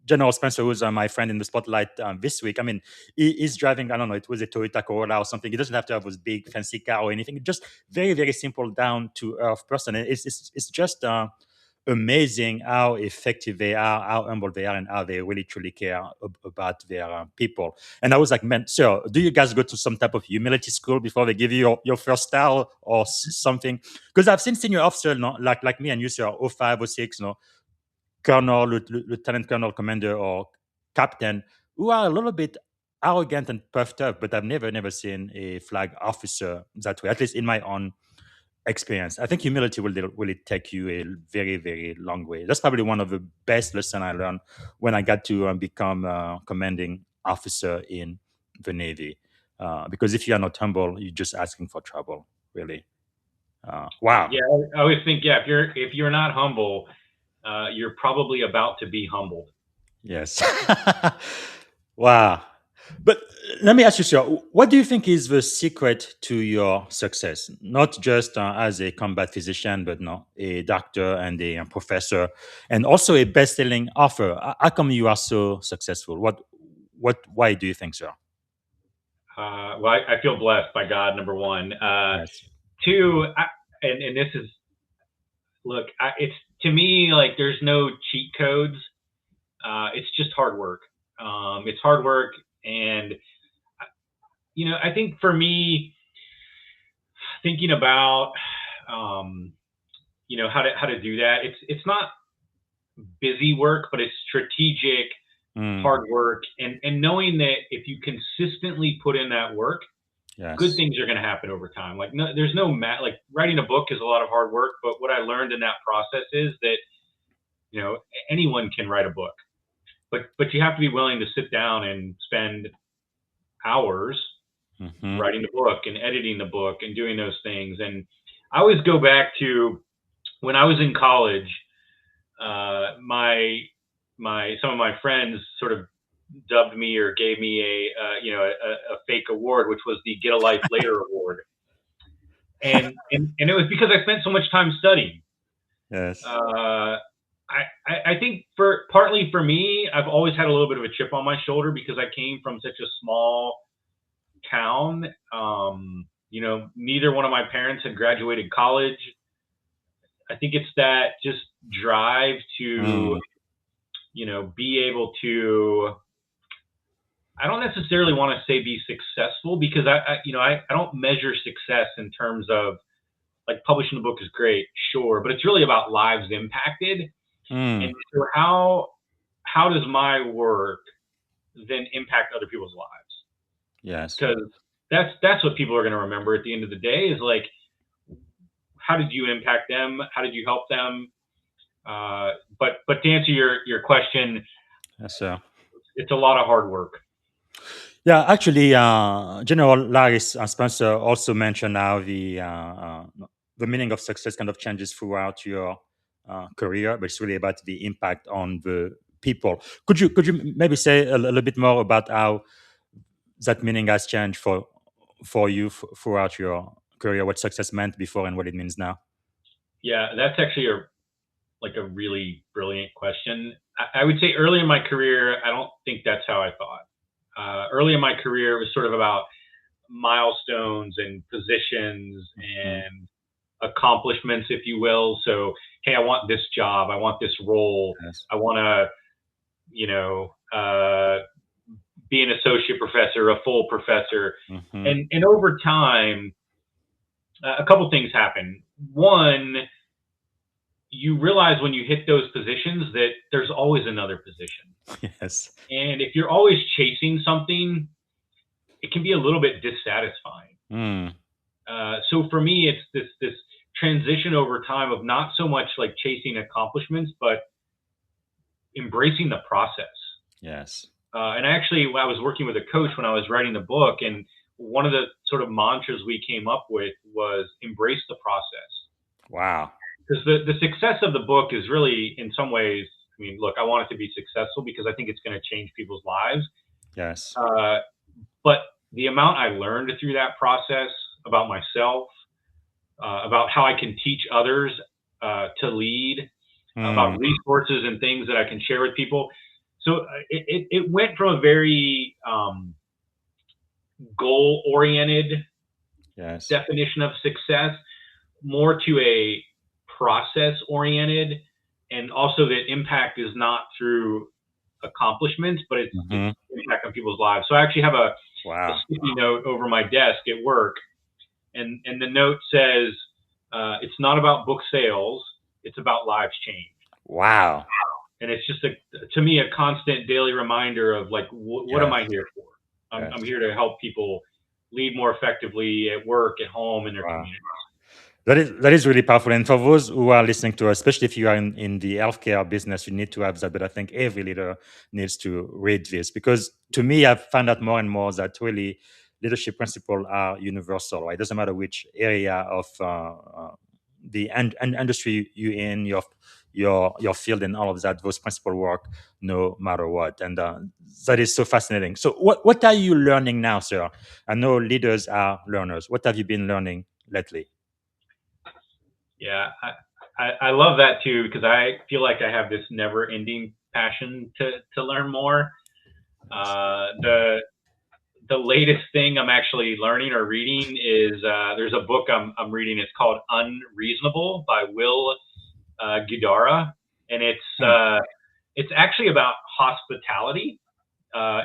General Spencer, who's my friend in the spotlight this week. I mean, he's driving, I don't know, it was a Toyota Corolla or something. He doesn't have to have this big fancy car or anything. Just very, very simple, down to earth person. And it's just amazing how effective they are, how humble they are, and how they really truly care about their people. And I was like, man, sir, do you guys go to some type of humility school before they give you your first star or something? Because I've seen senior officers, like me and you, sir, 05, 06, colonel, lieutenant colonel, commander, or captain, who are a little bit arrogant and puffed up, but I've never seen a flag officer that way, at least in my own experience. I think humility will really take you a very, very long way. That's probably one of the best lessons I learned when I got to become a commanding officer in the Navy. Because if you are not humble, you're just asking for trouble, really. Wow. Yeah, I always think, yeah, if you're not humble, you're probably about to be humbled. Yes. Wow. But let me ask you, sir, what do you think is the secret to your success? Not just as a combat physician, but no, a doctor and a professor, and also a best-selling author. How come you are so successful? Why do you think so? Well, I feel blessed by God, number one. Yes. Two, and this is, look, it's to me like there's no cheat codes. It's just hard work. It's hard work, and I think for me, thinking about, how to do that. It's not busy work, but it's strategic, Mm, hard work, and knowing that if you consistently put in that work, good yes. things are going to happen over time. Like no, there's no like writing a book is a lot of hard work, but what I learned in that process is that anyone can write a book, but you have to be willing to sit down and spend hours Hmm. writing the book and editing the book and doing those things. And I always go back to when I was in college. My some of my friends sort of dubbed me or gave me a fake award, which was the Get a Life Later award, and it was because I spent so much time studying. Yes. I think partly for me, I've always had a little bit of a chip on my shoulder because I came from such a small town. Neither one of my parents had graduated college. I think it's that just drive to, be able to. I don't necessarily want to say be successful because I don't measure success in terms of like publishing a book is great, sure, but it's really about lives impacted. And Mm, so how does my work then impact other people's lives? yes. Because that's what people are going to remember at the end of the day is like, how did you impact them? How did you help them? But to answer your question, Yes, sir. it's a lot of hard work. Yeah, actually, General Larry Spencer also mentioned how the meaning of success kind of changes throughout your career, but it's really about the impact on the people. Could you maybe say a little bit more about how that meaning has changed for you throughout your career? What success meant before and what it means now? Yeah, that's actually a really brilliant question. I would say early in my career, I don't think that's how I thought. Early in my career, it was sort of about milestones and positions Mhm. and accomplishments, if you will. So, hey, I want this job, I want this role, Yes. I want to, be an associate professor, a full professor, Hmm. and over time, a couple things happen. One, you realize when you hit those positions that there's always another position. Yes. And if you're always chasing something, it can be a little bit dissatisfying. Mm, So for me, it's this transition over time of not so much like chasing accomplishments, but embracing the process. yes. And actually, I was working with a coach when I was writing the book, and one of the sort of mantras we came up with was embrace the process. Wow. Because the success of the book is really, in some ways, I mean, look, I want it to be successful because I think it's going to change people's lives. Yes. Uh, but the amount I learned through that process about myself, about how I can teach others to lead, Mm, about resources and things that I can share with people. So it went from a very goal oriented yes. definition of success more to a process oriented, and also that impact is not through accomplishments, but it's Hmm. impact on people's lives. So I actually have a Wow. sticky note over my desk at work, and the note says, "It's not about book sales; it's about lives changed." Wow. And it's just to me a constant daily reminder of like, what am Yes. I here for? I'm Yes. here to help people lead more effectively at work, at home, in their Wow. community. That is really powerful. And for those who are listening to us, especially if you are in the healthcare business, you need to have that. But I think every leader needs to read this because to me, I've found out more and more that really leadership principles are universal, right? It doesn't matter which area of the industry you in, your field and all of that. Those principles work no matter what, and that is so fascinating. So, what are you learning now, sir? I know leaders are learners. What have you been learning lately? Yeah, I love that too, because I feel like I have this never-ending passion to learn more. The latest thing I'm actually learning or reading is there's a book I'm reading. It's called Unreasonable by Will Guidara, and it's actually about hospitality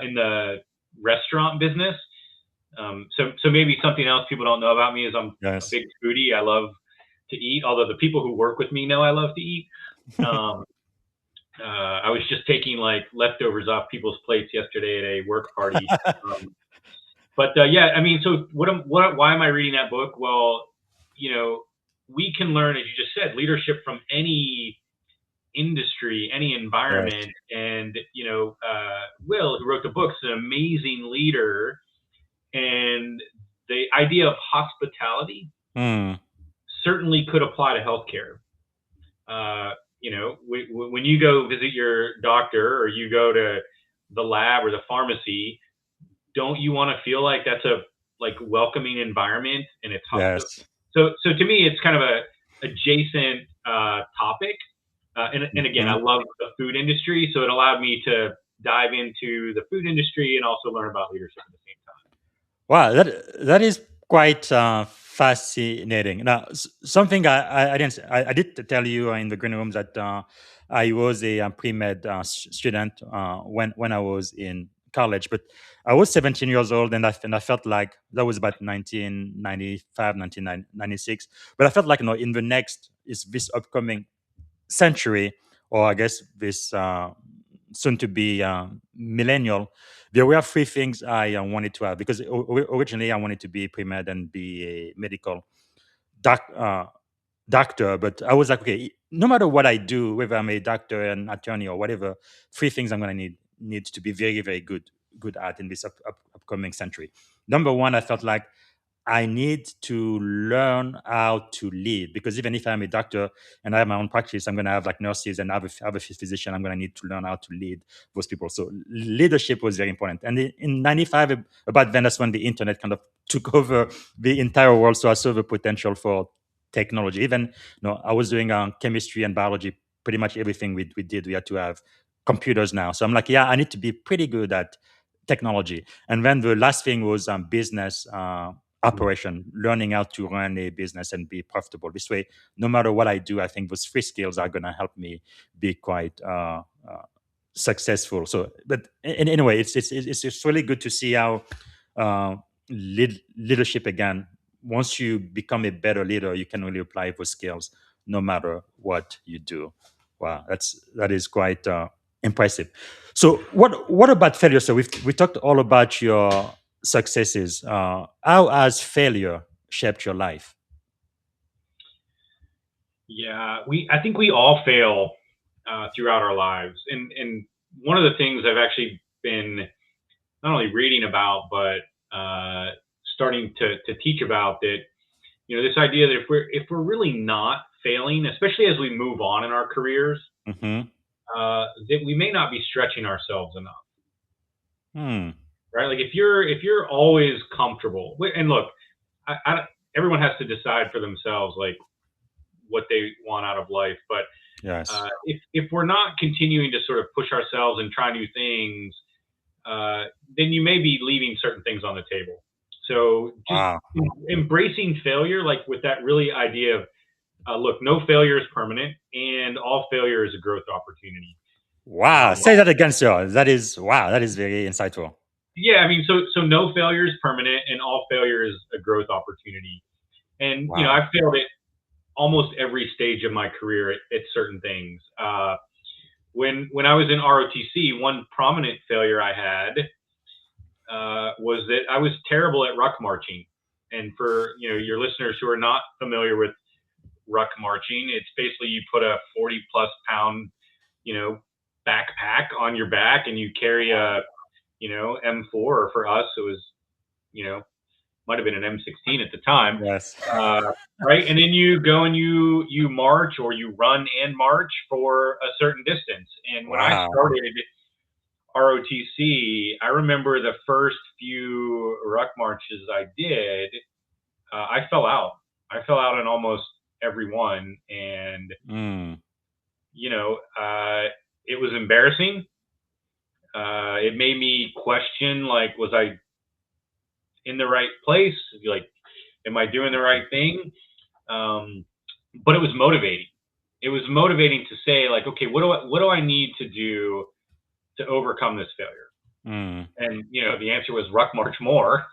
in the restaurant business. So maybe something else people don't know about me is I'm a Yes. big foodie. I love to eat, although the people who work with me know I love to eat. Um, I was just taking like leftovers off people's plates yesterday at a work party. But yeah, I mean, so why am I reading that book? Well, we can learn, as you just said, leadership from any industry, any Yes. environment. And, Will, who wrote the book, is an amazing leader. And the idea of hospitality Hmm. certainly could apply to healthcare. When you go visit your doctor or you go to the lab or the pharmacy, don't you want to feel like that's a like welcoming environment and it's hospital? Yes. So to me, it's kind of a adjacent topic. And again, I Mhm. love the food industry, so it allowed me to dive into the food industry and also learn about leadership at the same time. Wow, that is quite fascinating. Now, something I didn't I did tell you in the green room that I was a pre med student when I was in college, but I was 17 years old and I felt like that was about 1995, 1996. But I felt like in the next is this upcoming century, or I guess this soon to be millennial, there were three things I wanted to have because originally I wanted to be pre med and be a medical doc, doctor. But I was like, okay, no matter what I do, whether I'm a doctor, an attorney, or whatever, three things I'm going to need to be very, very good at in this upcoming century. Number one, I felt like I need to learn how to lead because even if I'm a doctor and I have my own practice, I'm going to have like nurses and other physician. I'm going to need to learn how to lead those people. So leadership was very important. And in '95, about then, that's when the internet kind of took over the entire world. So I saw the potential for technology. Even I was doing chemistry and biology. Pretty much everything we did, we had to have computers now. So I'm like, yeah, I need to be pretty good at technology. And then the last thing was business operation, learning how to run a business and be profitable. This way, no matter what I do, I think those three skills are going to help me be quite successful. So, but anyway, it's really good to see how uh, leadership again. Once you become a better leader, you can really apply those skills no matter what you do. Wow, that is quite impressive. So, what about failure? So we talked all about your successes. How has failure shaped your life? Yeah, I think we all fail throughout our lives, and one of the things I've actually been not only reading about but starting to teach about that. This idea that if we're really not failing, especially as we move on in our careers, Hmm. that we may not be stretching ourselves enough, Hmm. right? Like if you're always comfortable, and look, everyone has to decide for themselves like what they want out of life, but Yes. if we're not continuing to sort of push ourselves and try new things, then you may be leaving certain things on the table. So just Wow. embracing failure, like with that really idea of, look, no failure is permanent, and all failure is a growth opportunity. Wow. Say that again, sir. That is wow. That is very insightful. Yeah, I mean, so no failure is permanent, and all failure is a growth opportunity. And Wow. I've failed at almost every stage of my career at certain things. When I was in ROTC, one prominent failure I had was that I was terrible at ruck marching. And for your listeners who are not familiar with ruck marching, it's basically you put a 40+ pound you know backpack on your back and you carry a M4, or for us it was you know, might have been an M16 at the time. Yes. Right. And then you go and you march or you run and march for a certain distance. And when I Wow. started ROTC, I remember the first few ruck marches I did, I fell out. I fell out in almost every one. And, Mm. it was embarrassing. It made me question, like, was I in the right place? Like, am I doing the right thing? But it was motivating. It was motivating to say, like, okay, what do I need to do to overcome this failure? Mm. And the answer was ruck march more.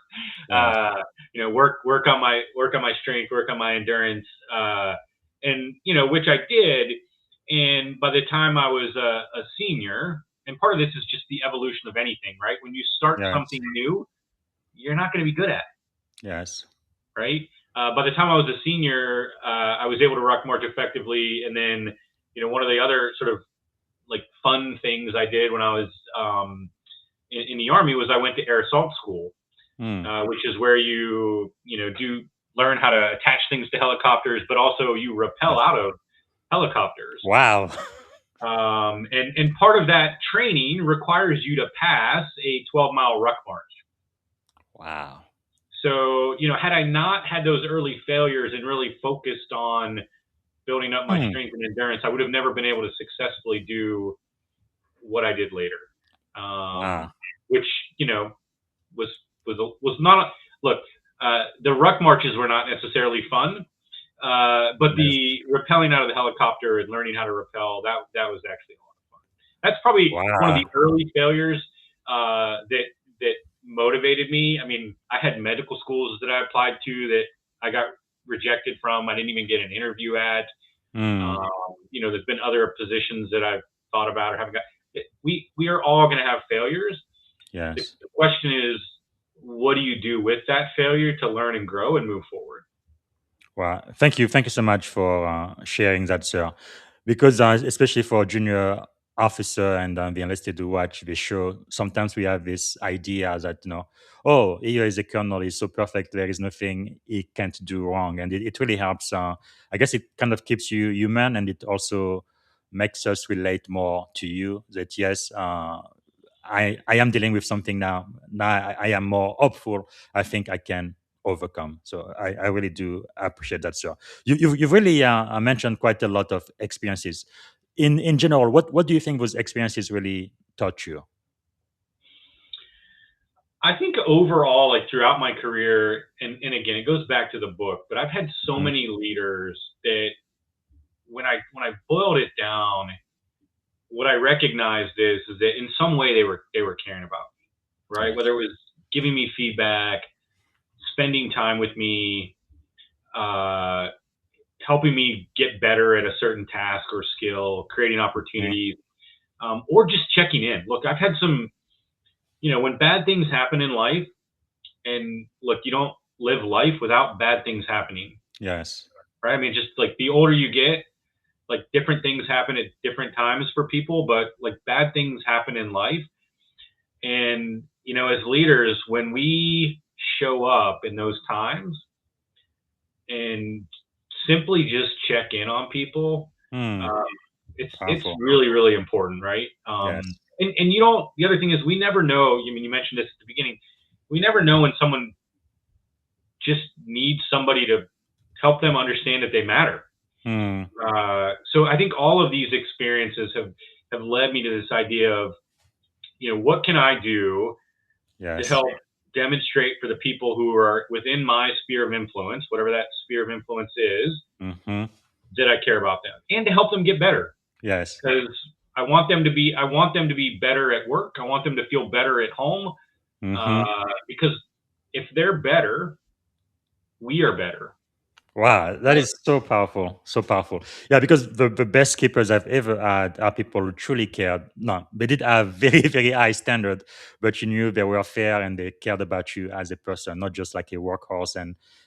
Yes. Work on my strength, work on my endurance, and which I did. And by the time I was a senior, and part of this is just the evolution of anything, right? When you start Yes. something new, you're not going to be good at it, Yes. right? By the time I was a senior, I was able to ruck march effectively. And then, one of the other sort of like fun things I did when I was in the Army was I went to air assault school, Mm. which is where you do learn how to attach things to helicopters, but also you rappel Yes. out of helicopters. Wow. And part of that training requires you to pass a 12-mile ruck march. Wow. So, had I not had those early failures and really focused on building up my Mm. strength and endurance, I would have never been able to successfully do what I did later. Wow. Which, was not, look, the ruck marches were not necessarily fun. But Yes. the rappelling out of the helicopter and learning how to rappel, that was actually a lot of fun. That's probably one of Wow. the early failures that motivated me. I mean, I had medical schools that I applied to that I got rejected from. I didn't even get an interview at. Mm. There's been other positions that I've thought about or haven't got. We are all going to have failures. The Yes. question is, what do you do with that failure to learn and grow and move forward? Well, thank you. Thank you so much for sharing that, sir. Because especially for junior officer and the enlisted who watch the show, sometimes we have this idea that, oh, here is a colonel, he's so perfect, there is nothing he can't do wrong. And it really helps. I guess it kind of keeps you human, and it also makes us relate more to you that, yes, I am dealing with something now. Now I am more hopeful. I think I can overcome. So I really do appreciate that, sir. You've really mentioned quite a lot of experiences. In general, what do you think those experiences really taught you? I think overall, like throughout my career, and again, it goes back to the book, but I've had so Mhm. many leaders that when I boiled it down, what I recognized is that in some way they were caring about me, right? Yes. Whether it was giving me feedback, spending time with me, uh, helping me get better at a certain task or skill, creating Mhm. opportunities, or just checking in. Look, I've had some, when bad things happen in life, and look, you don't live life without bad things happening, Yes. right? I mean, just like the older you get, like different things happen at different times for people, but like bad things happen in life. And, as leaders, when we show up in those times and simply just check in on people, Hmm. um, it's Powerful. really, really important, right? Yes. And the other thing is we never know. I mean, you mentioned this at the beginning. We never know when someone just needs somebody to help them understand that they matter. Hmm. So I think all of these experiences have led me to this idea of, what can I do to Yes. help demonstrate for the people who are within my sphere of influence, whatever that sphere of influence is, Hmm. that I care about them and to help them get better. Yes. Because I want them to be better at work. I want them to feel better at home. Hmm. Because if they're better, we are better. Wow, that is so powerful, so powerful. Yeah, because the best keepers I've ever had are people who truly cared. No, they did have very, very high standard, but you knew they were fair and they cared about you as a person, not just like a workhorse.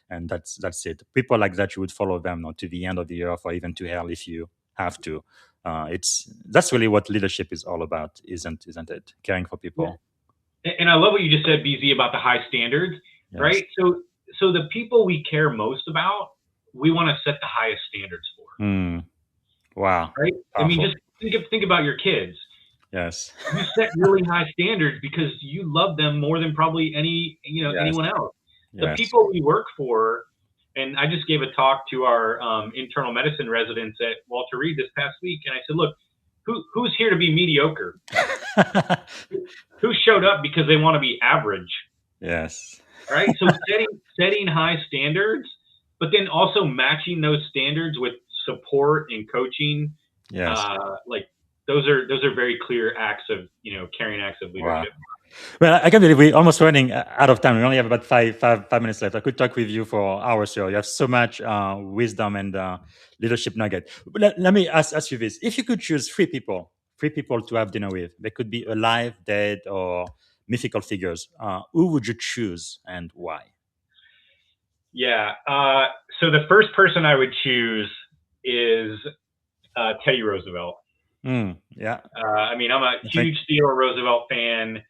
And that's it. People like that, you would follow them, not to the end of the earth or even to hell if you have to. That's really what leadership is all about, isn't it? Caring for Yeah. people. And I love what you just said, BZ, about the high standards. Yes. right? So the people we care most about, we want to set the highest standards for, Wow. right? I mean, Powerful. just think about your kids. Yes. You set really high standards because you love them more than probably Yes. anyone else. The Yes. people we work for, and I just gave a talk to our internal medicine residents at Walter Reed this past week, and I said, look, who's here to be mediocre? Who showed up because they want to be average? Yes. Right? So setting high standards, but then also matching those standards with support and coaching. Yes. Like those are very clear acts of caring acts of leadership. Wow. Well, I can't believe we're almost running out of time. We only have about five minutes left. I could talk with you for hours here. You have so much wisdom and leadership nugget. But let me ask you this: if you could choose three people to have dinner with, they could be alive, dead, or mythical figures. Who would you choose and why? Yeah. So the first person I would choose is Teddy Roosevelt. Yeah. I mean, I'm a huge Theodore Roosevelt fan.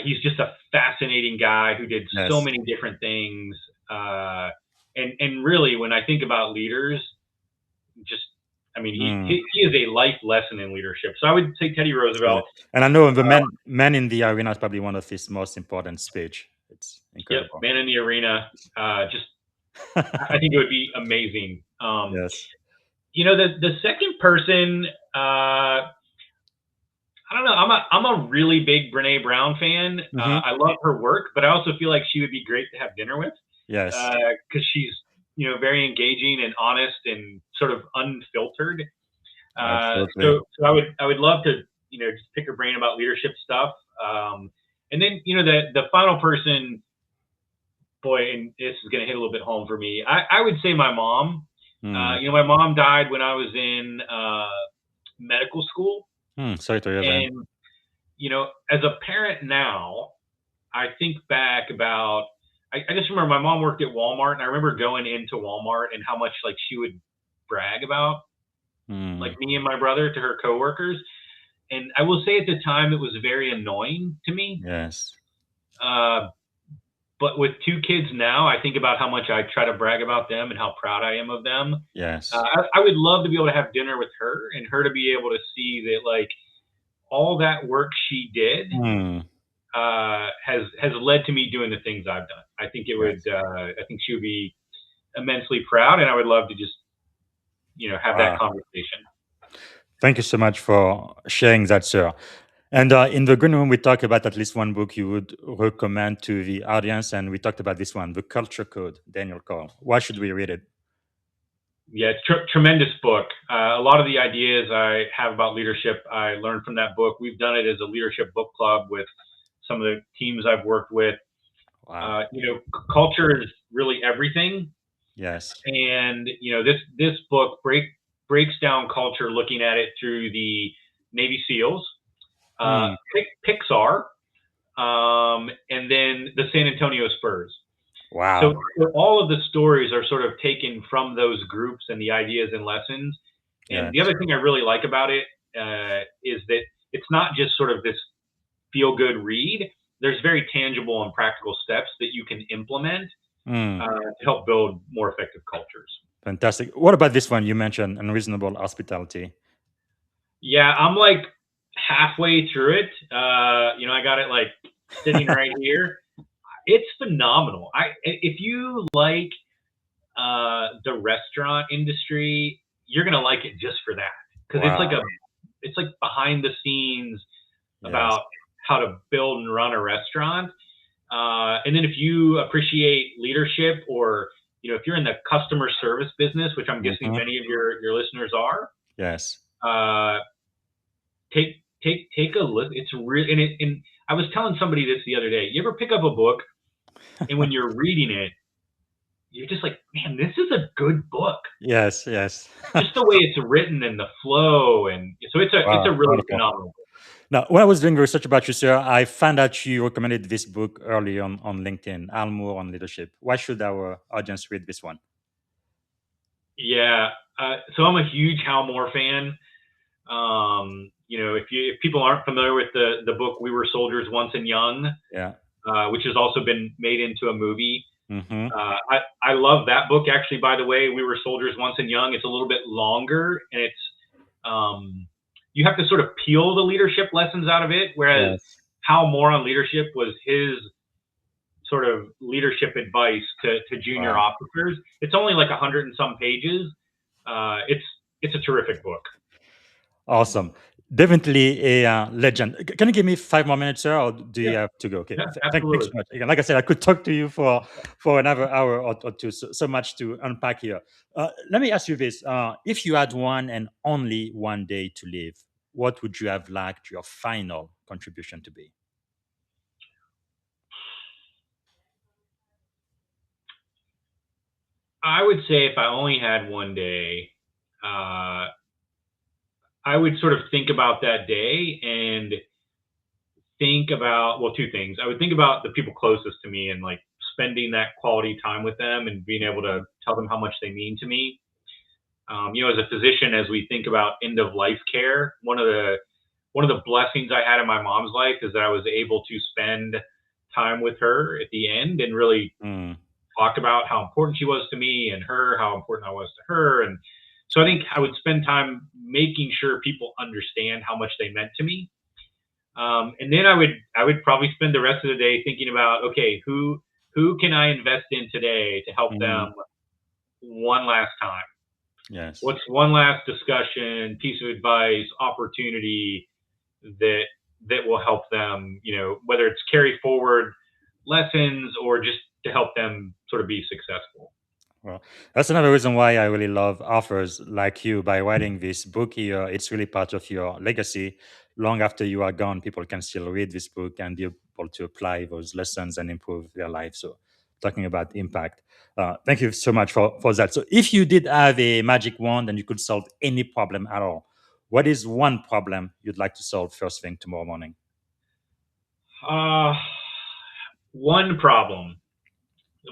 He's just a fascinating guy who did so many different things. And really, when I think about leaders, he is a life lesson in leadership. So I would say Teddy Roosevelt. And I know the man in the arena is probably one of his most important speech. It's incredible. Yep, man in the arena. I think it would be amazing. Yes. The second person, I don't know. I'm a really big Brene Brown fan. I love her work, but I also feel like she would be great to have dinner with. Yes. Because she's very engaging and honest and sort of unfiltered. So I would love to just pick her brain about leadership stuff. And then the final person, boy, and this is going to hit a little bit home for me. I would say my mom. My mom died when I was in medical school. Sorry to hear that. And as a parent now, I think back about. I just remember my mom worked at Walmart, and I remember going into Walmart and how much like she would brag about like me and my brother to her coworkers. And I will say at the time it was very annoying to me. Yes. But with two kids now, I think about how much I try to brag about them and how proud I am of them. Yes. I would love to be able to have dinner with her and her to be able to see that like all that work she did has led to me doing the things I've done. I think it would. I think she would be immensely proud, and I would love to just have that conversation. Thank you so much for sharing that, sir. And in the green room, we talked about at least one book you would recommend to the audience, and we talked about this one, The Culture Code, Daniel Cole. Why should we read it? Yeah, tremendous book. A lot of the ideas I have about leadership, I learned from that book. We've done it as a leadership book club with some of the teams I've worked with. Wow. Culture is really everything. Yes. And this book breaks down culture, looking at it through the Navy SEALs, Pixar, and then the San Antonio Spurs. Wow. So all of the stories are sort of taken from those groups and the ideas and lessons. And the other thing I really like about it is that it's not just sort of this feel-good read. There's very tangible and practical steps that you can implement to help build more effective cultures. Fantastic. What about this one you mentioned, Unreasonable Hospitality? Yeah, I'm like halfway through it. I got it like sitting right here. It's phenomenal. If you like the restaurant industry, you're gonna like it just for that, because it's like behind the scenes about how to build and run a restaurant. And then if you appreciate leadership, or if you're in the customer service business, which I'm guessing many of your listeners are, take a look. It's real, and I was telling somebody this the other day. You ever pick up a book, and when you're reading it, you're just like, man, this is a good book. Yes. Just the way it's written and the flow, and so it's a really phenomenal book. Now, when I was doing research about you, sir, I found out you recommended this book early on LinkedIn, Al Moore on Leadership. Why should our audience read this one? Yeah, so I'm a huge Hal Moore fan. If people aren't familiar with the book We Were Soldiers Once and Young, which has also been made into a movie. Mm-hmm. I love that book. Actually, by the way, We Were Soldiers Once and Young. It's a little bit longer, and you have to sort of peel the leadership lessons out of it. Whereas Yes. How More on Leadership was his sort of leadership advice to junior Wow. officers. It's only like 100 and some pages. It's a terrific book. Awesome. Definitely a legend. Can you give me 5 more minutes, sir, or do you Yeah, have to go? Okay. yeah, Thanks absolutely. so much. Again, like I said, I could talk to you for another hour or two. So much to unpack here. Let me ask you this: if you had one and only one day to live, what would you have liked your final contribution to be? I would say if I only had one day, uh, I would sort of think about that day and think about, well, two things. I would think about the people closest to me and like spending that quality time with them and being able to tell them how much they mean to me. As a physician, as we think about end of life care, one of the blessings I had in my mom's life is that I was able to spend time with her at the end and really Mm, talk about how important she was to me and her, how important I was to her. And so I think I would spend time making sure people understand how much they meant to me. And then I would probably spend the rest of the day thinking about, okay, who can I invest in today to help mm, them one last time? yes. What's one last discussion, piece of advice, opportunity that that will help them, whether it's carry forward lessons or just to help them sort of be successful. Well, that's another reason why I really love authors like you. By writing this book here, it's really part of your legacy. Long after you are gone, people can still read this book and be able to apply those lessons and improve their life. So, talking about impact, thank you so much for that. So, if you did have a magic wand and you could solve any problem at all, what is one problem you'd like to solve first thing tomorrow morning? Uh, One problem.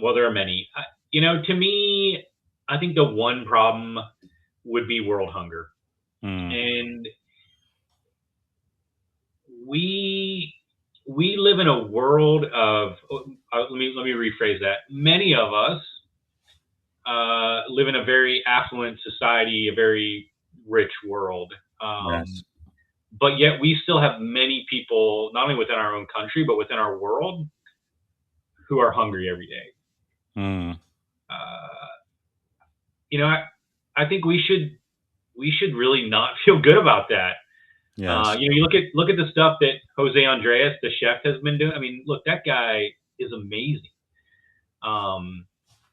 Well, there are many. To me, I think the one problem would be world hunger, Mm, and we we live in a world of. Let me rephrase that. Many of us live in a very affluent society, a very rich world. yes. But yet we still have many people, not only within our own country, but within our world, who are hungry every day. Mm, Uh, I think we should really not feel good about that. yes. You look at the stuff that Jose Andres, the chef, has been doing. I mean, look, that guy is amazing. Um,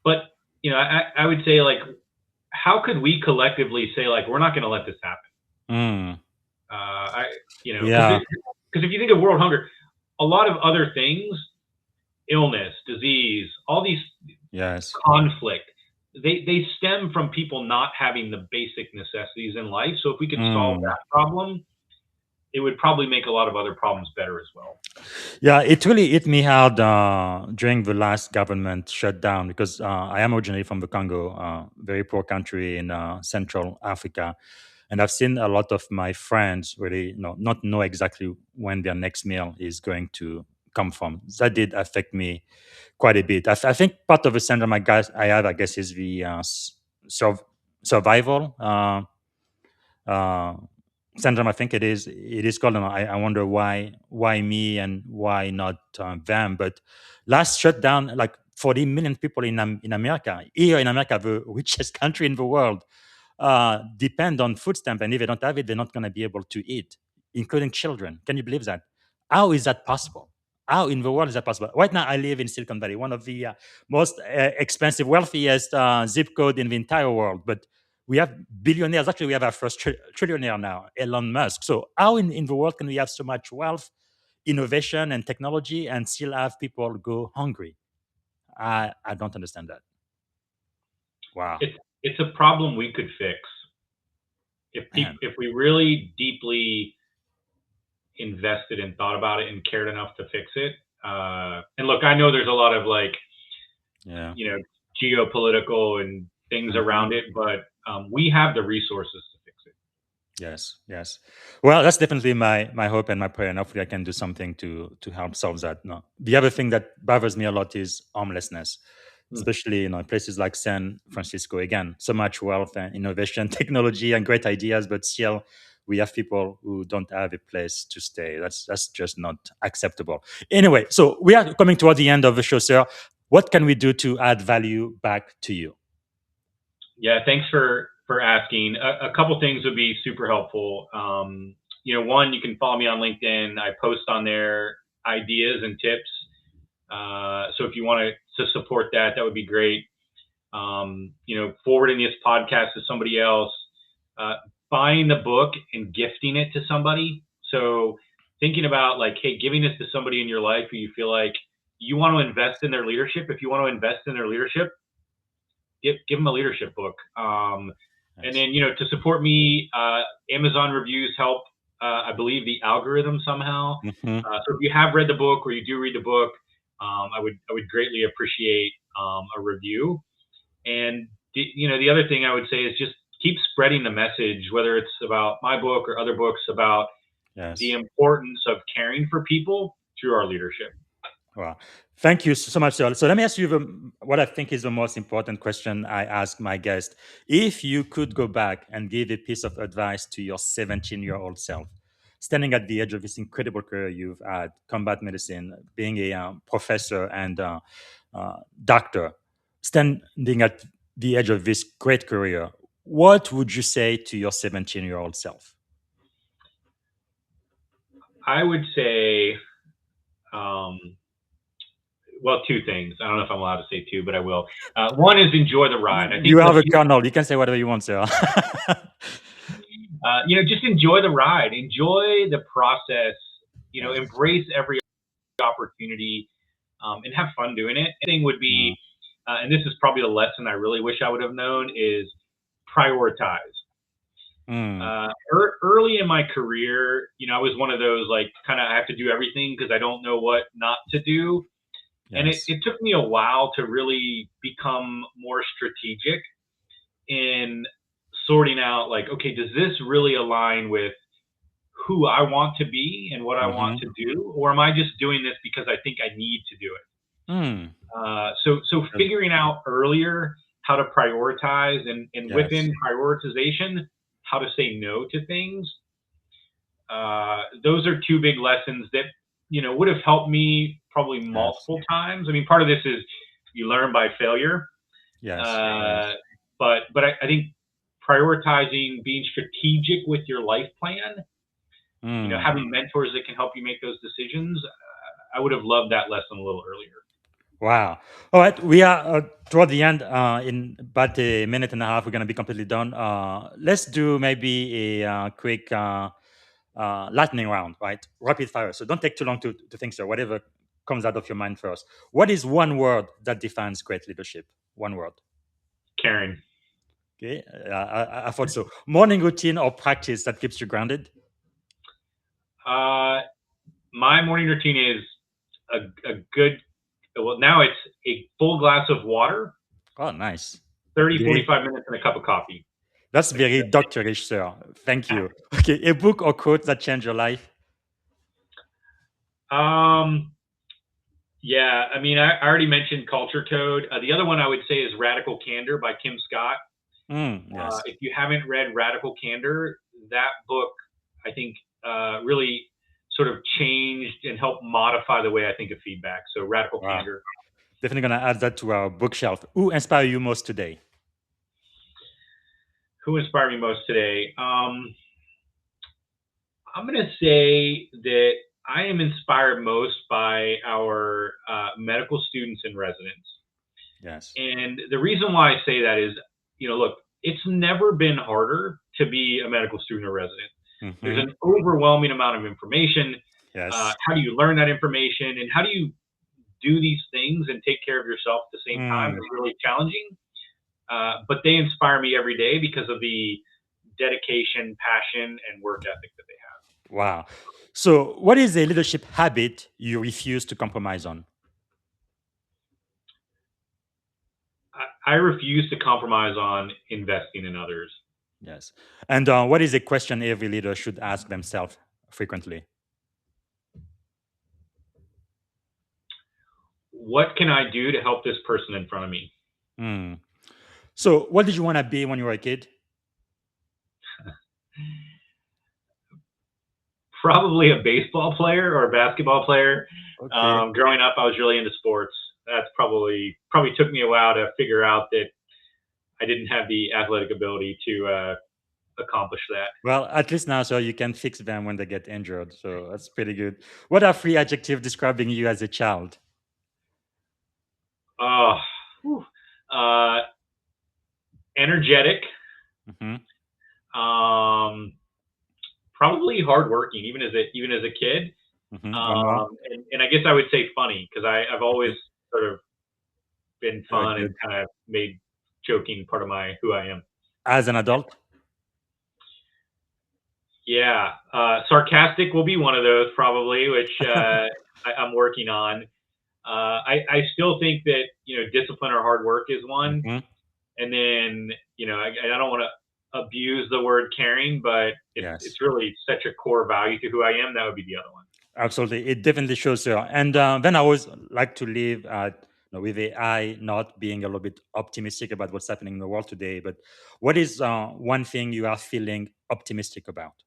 but I would say, like, how could we collectively say, like, we're not going to let this happen? Mm, Because yeah. if you think of world hunger, a lot of other things, illness, disease, all these Yes. conflict, they stem from people not having the basic necessities in life. So if we could solve Mm. that problem, it would probably make a lot of other problems better as well. Yeah, it really hit me hard during the last government shutdown because I am originally from the Congo, very poor country in Central Africa, and I've seen a lot of my friends really, not know exactly when their next meal is going to come from. That did affect me quite a bit. I think part of the syndrome I have, I guess, is the sur- survival. Uh, Syndrome. I think it is. It is called. And I wonder why me and why not them. But last shutdown, like 40 million people in America. Here in America, the richest country in the world, depend on food stamp, and if they don't have it, they're not going to be able to eat, including children. Can you believe that? How is that possible? How in the world is that possible? Right now, I live in Silicon Valley, one of the most expensive, wealthiest zip code in the entire world. But we have billionaires. Actually, we have our first trillionaire now, Elon Musk. So how in the world can we have so much wealth, innovation, and technology and still have people go hungry? I don't understand that. Wow, It's a problem we could fix man. if we really deeply invested and thought about it and cared enough to fix it. And look, I know there's a lot of, like, Yeah. geopolitical and things Mhm. around it, but we have the resources to fix it. Yes, yes. Well, that's definitely my hope and my prayer, and hopefully I can do something to help solve that. No, the other thing that bothers me a lot is homelessness, Hmm. especially in places like San Francisco. Again, so much wealth and innovation, technology, and great ideas, but still we have people who don't have a place to stay. That's just not acceptable. Anyway, so we are coming toward the end of the show, sir. What can we do to add value back to you? Yeah, thanks for asking. A couple things would be super helpful. One, you can follow me on LinkedIn. I post on there ideas and tips. So if you want to support that, that would be great. Forwarding this podcast to somebody else, uh, buying the book and gifting it to somebody. So thinking about like, hey, giving this to somebody in your life who you feel like you want to invest in their leadership. If you want to invest in their leadership, give them a leadership book. And Yes. then, to support me, Amazon reviews help, I believe, the algorithm somehow. Mhm. So if you have read the book or you do read the book, I would greatly appreciate a review. And the other thing I would say is just keep spreading the message, whether it's about my book or other books about the Yes. importance of caring for people through our leadership. Wow. Thank you so much, sir. So let me ask you what I think is the most important question I ask my guest. If you could go back and give a piece of advice to your 17-year-old self, standing at the edge of this incredible career you've had, combat medicine, being a professor and doctor, standing at the edge of this great career, what would you say to your 17-year-old self? I would say, um, well, two things. I don't know if I'm allowed to say two, but I will. One is enjoy the ride. I You think, have look, a colonel. You can say whatever you want, sir. just enjoy the ride, enjoy the process, Yes. embrace every opportunity, and have fun doing it. Thing would Mm. be, and this is probably the lesson I really wish I would have known is prioritize. Mm. Early in my career, I was one of those like kind of I have to do everything because I don't know what not to do. And it, Yes. it took me a while to really become more strategic in sorting out like, okay, does this really align with who I want to be and what I want Mm-hmm. to do, or am I just doing this because I think I need to do it? Mm. So figuring out earlier how to prioritize and Yes. within prioritization, how to say no to things. Those are two big lessons that would have helped me probably Yes. multiple times. I mean, part of this is you learn by failure, Yes. uh, Yes. but I think prioritizing, being strategic with your life plan, Mm. having mentors that can help you make those decisions. I would have loved that lesson a little earlier. Wow. All right. We are toward the end. In about a minute and a half, we're going to be completely done. Let's do maybe a quick lightning round, right? Rapid fire. So don't take too long to think, sir. Whatever comes out of your mind first. What is one word that defines great leadership? One word. Karen, Okay. I thought so. Morning routine or practice that keeps you grounded? uh, my morning routine is a good. Well, now it's a full glass of water, Oh, nice. 30, Very 45 minutes, and a cup of coffee. That's very doctorish, sir. Thank you. Okay, a book or quote that changed your life? Um, yeah, I mean, I already mentioned Culture Code. The other one I would say is Radical Candor by Kim Scott. Yes. If you haven't read Radical Candor, that book, I think, really sort of changed and helped modify the way I think of feedback. So, Radical Wow. Candor. Definitely going to add that to our bookshelf. Who inspired you most today? Who inspired me most today? I'm going to say that I am inspired most by our medical students and residents. Yes. And the reason why I say that is, look, it's never been harder to be a medical student or resident. There's Hmm. an overwhelming amount of information. Yes. How do you learn that information, and how do you do these things and take care of yourself at the same time? Mm, It's really challenging, but they inspire me every day because of the dedication, passion, and work ethic that they have. wow. So, what is a leadership habit you refuse to compromise on? I refuse to compromise on investing in others. Yes. And what is a question every leader should ask themselves frequently? What can I do to help this person in front of me? Hmm. So, what did you want to be when you were a kid? Probably a baseball player or a basketball player. Okay. Growing up, I was really into sports. That's probably took me a while to figure out that I didn't have the athletic ability to accomplish that. Well, at least now, so you can fix them when they get injured. So that's pretty good. What are three adjectives describing you as a child? Oh, uh, energetic. Hmm. Probably hardworking, even as a kid. One more. And I guess I would say funny because I've always sort of been Very fun and good. kind of made joking part of who I am. As an adult? Yeah, sarcastic will be one of those probably, which I'm working on. I still think that discipline or hard work is one, Hmm. and then I don't want to abuse the word caring, but Yes. it's really such a core value to who I am. That would be the other one. Absolutely. It definitely shows there. And then I always like to live with a eye not being a little bit optimistic about what's happening in the world today. But what is one thing you are feeling optimistic about?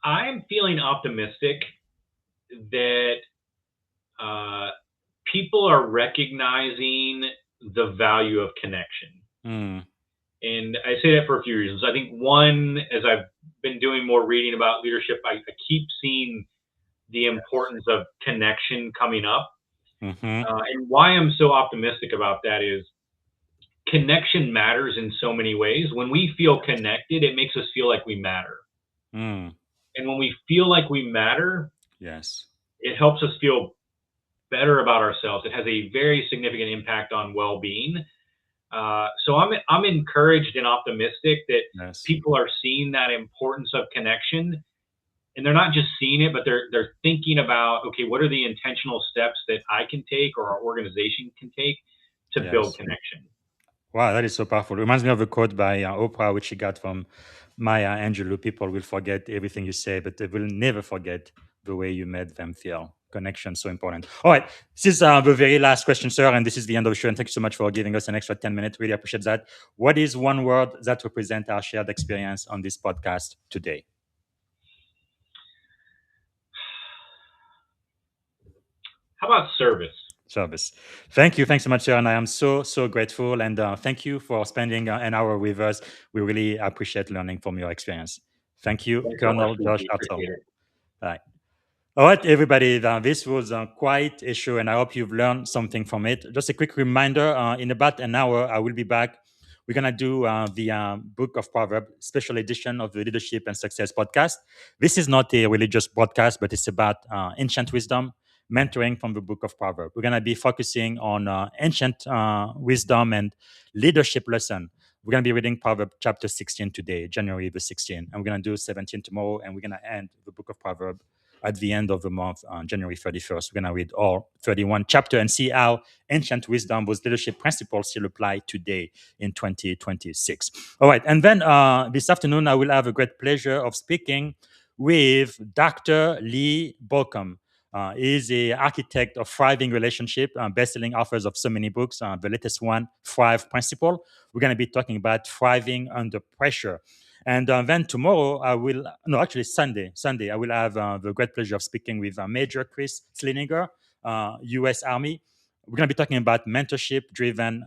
I'm feeling optimistic that people are recognizing the value of connection. Mm, And I say that for a few reasons. I think one, as I've been doing more reading about leadership, I keep seeing the importance of connection coming up. hmm. And why I'm so optimistic about that is connection matters in so many ways. When we feel connected, it makes us feel like we matter. Mm, And when we feel like we matter, yes. it helps us feel better about ourselves. It has a very significant impact on well-being. So I'm encouraged and optimistic that Yes. people are seeing that importance of connection, and they're not just seeing it, but they're thinking about, okay, what are the intentional steps that I can take or our organization can take to build Yes. connection. Wow, that is so powerful. It reminds me of a quote by Oprah, which she got from Maya Angelou. People will forget everything you say, but they will never forget the way you made them feel. Connection, so important. All right, this is the very last question, sir, and this is the end of the show. And thank you so much for giving us an extra 10 minutes. Really appreciate that. What is one word that represents our shared experience on this podcast today? How about service? Service. Thank you. Thanks so much, sir. And I am so, so grateful. And thank you for spending an hour with us. We really appreciate learning from your experience. Thank you, Thanks so much, Colonel Josh Lucy. Hartzell. Appreciate it. Bye. All right, everybody. This was quite a show, and I hope you've learned something from it. Just a quick reminder in about an hour, I will be back. We're going to do the Book of Proverbs, special edition of the Leadership and Success podcast. This is not a religious podcast, but it's about ancient wisdom, mentoring from the Book of Proverbs. We're going to be focusing on ancient wisdom and leadership lesson. We're going to be reading Proverbs chapter 16 today, January the 16th, and we're going to do 17 tomorrow, and we're going to end the Book of Proverbs at the end of the month, on January 31st. We're going to read all 31 chapters and see how ancient wisdom, those leadership principles, still apply today in 2026. All right. And then this afternoon, I will have a great pleasure of speaking with Dr. Lee Bolcom. He is an architect of thriving relationship, best-selling authors of so many books. The latest one, Thrive Principle. We're going to be talking about thriving under pressure. And then tomorrow, Sunday, I will have the great pleasure of speaking with Major Chris Slininger, U.S. Army. We're going to be talking about mentorship-driven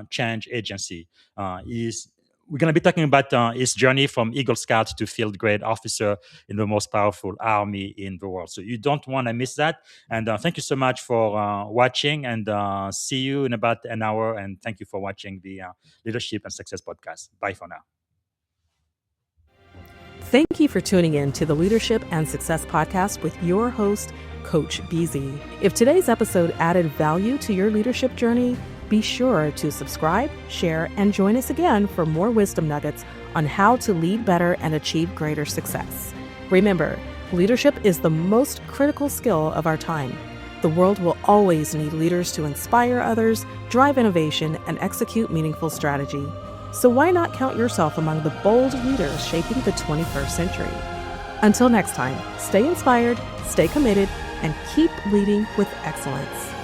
change agency. We're going to be talking about his journey from Eagle Scout to field grade officer in the most powerful army in the world. So you don't want to miss that. And thank you so much for watching, and see you in about an hour. And thank you for watching the Leadership and Success podcast. Bye for now. Thank you for tuning in to the Leadership and Success Podcast with your host, Coach BZ. If today's episode added value to your leadership journey, be sure to subscribe, share, and join us again for more wisdom nuggets on how to lead better and achieve greater success. Remember, leadership is the most critical skill of our time. The world will always need leaders to inspire others, drive innovation, and execute meaningful strategy. So why not count yourself among the bold leaders shaping the 21st century? Until next time, stay inspired, stay committed, and keep leading with excellence.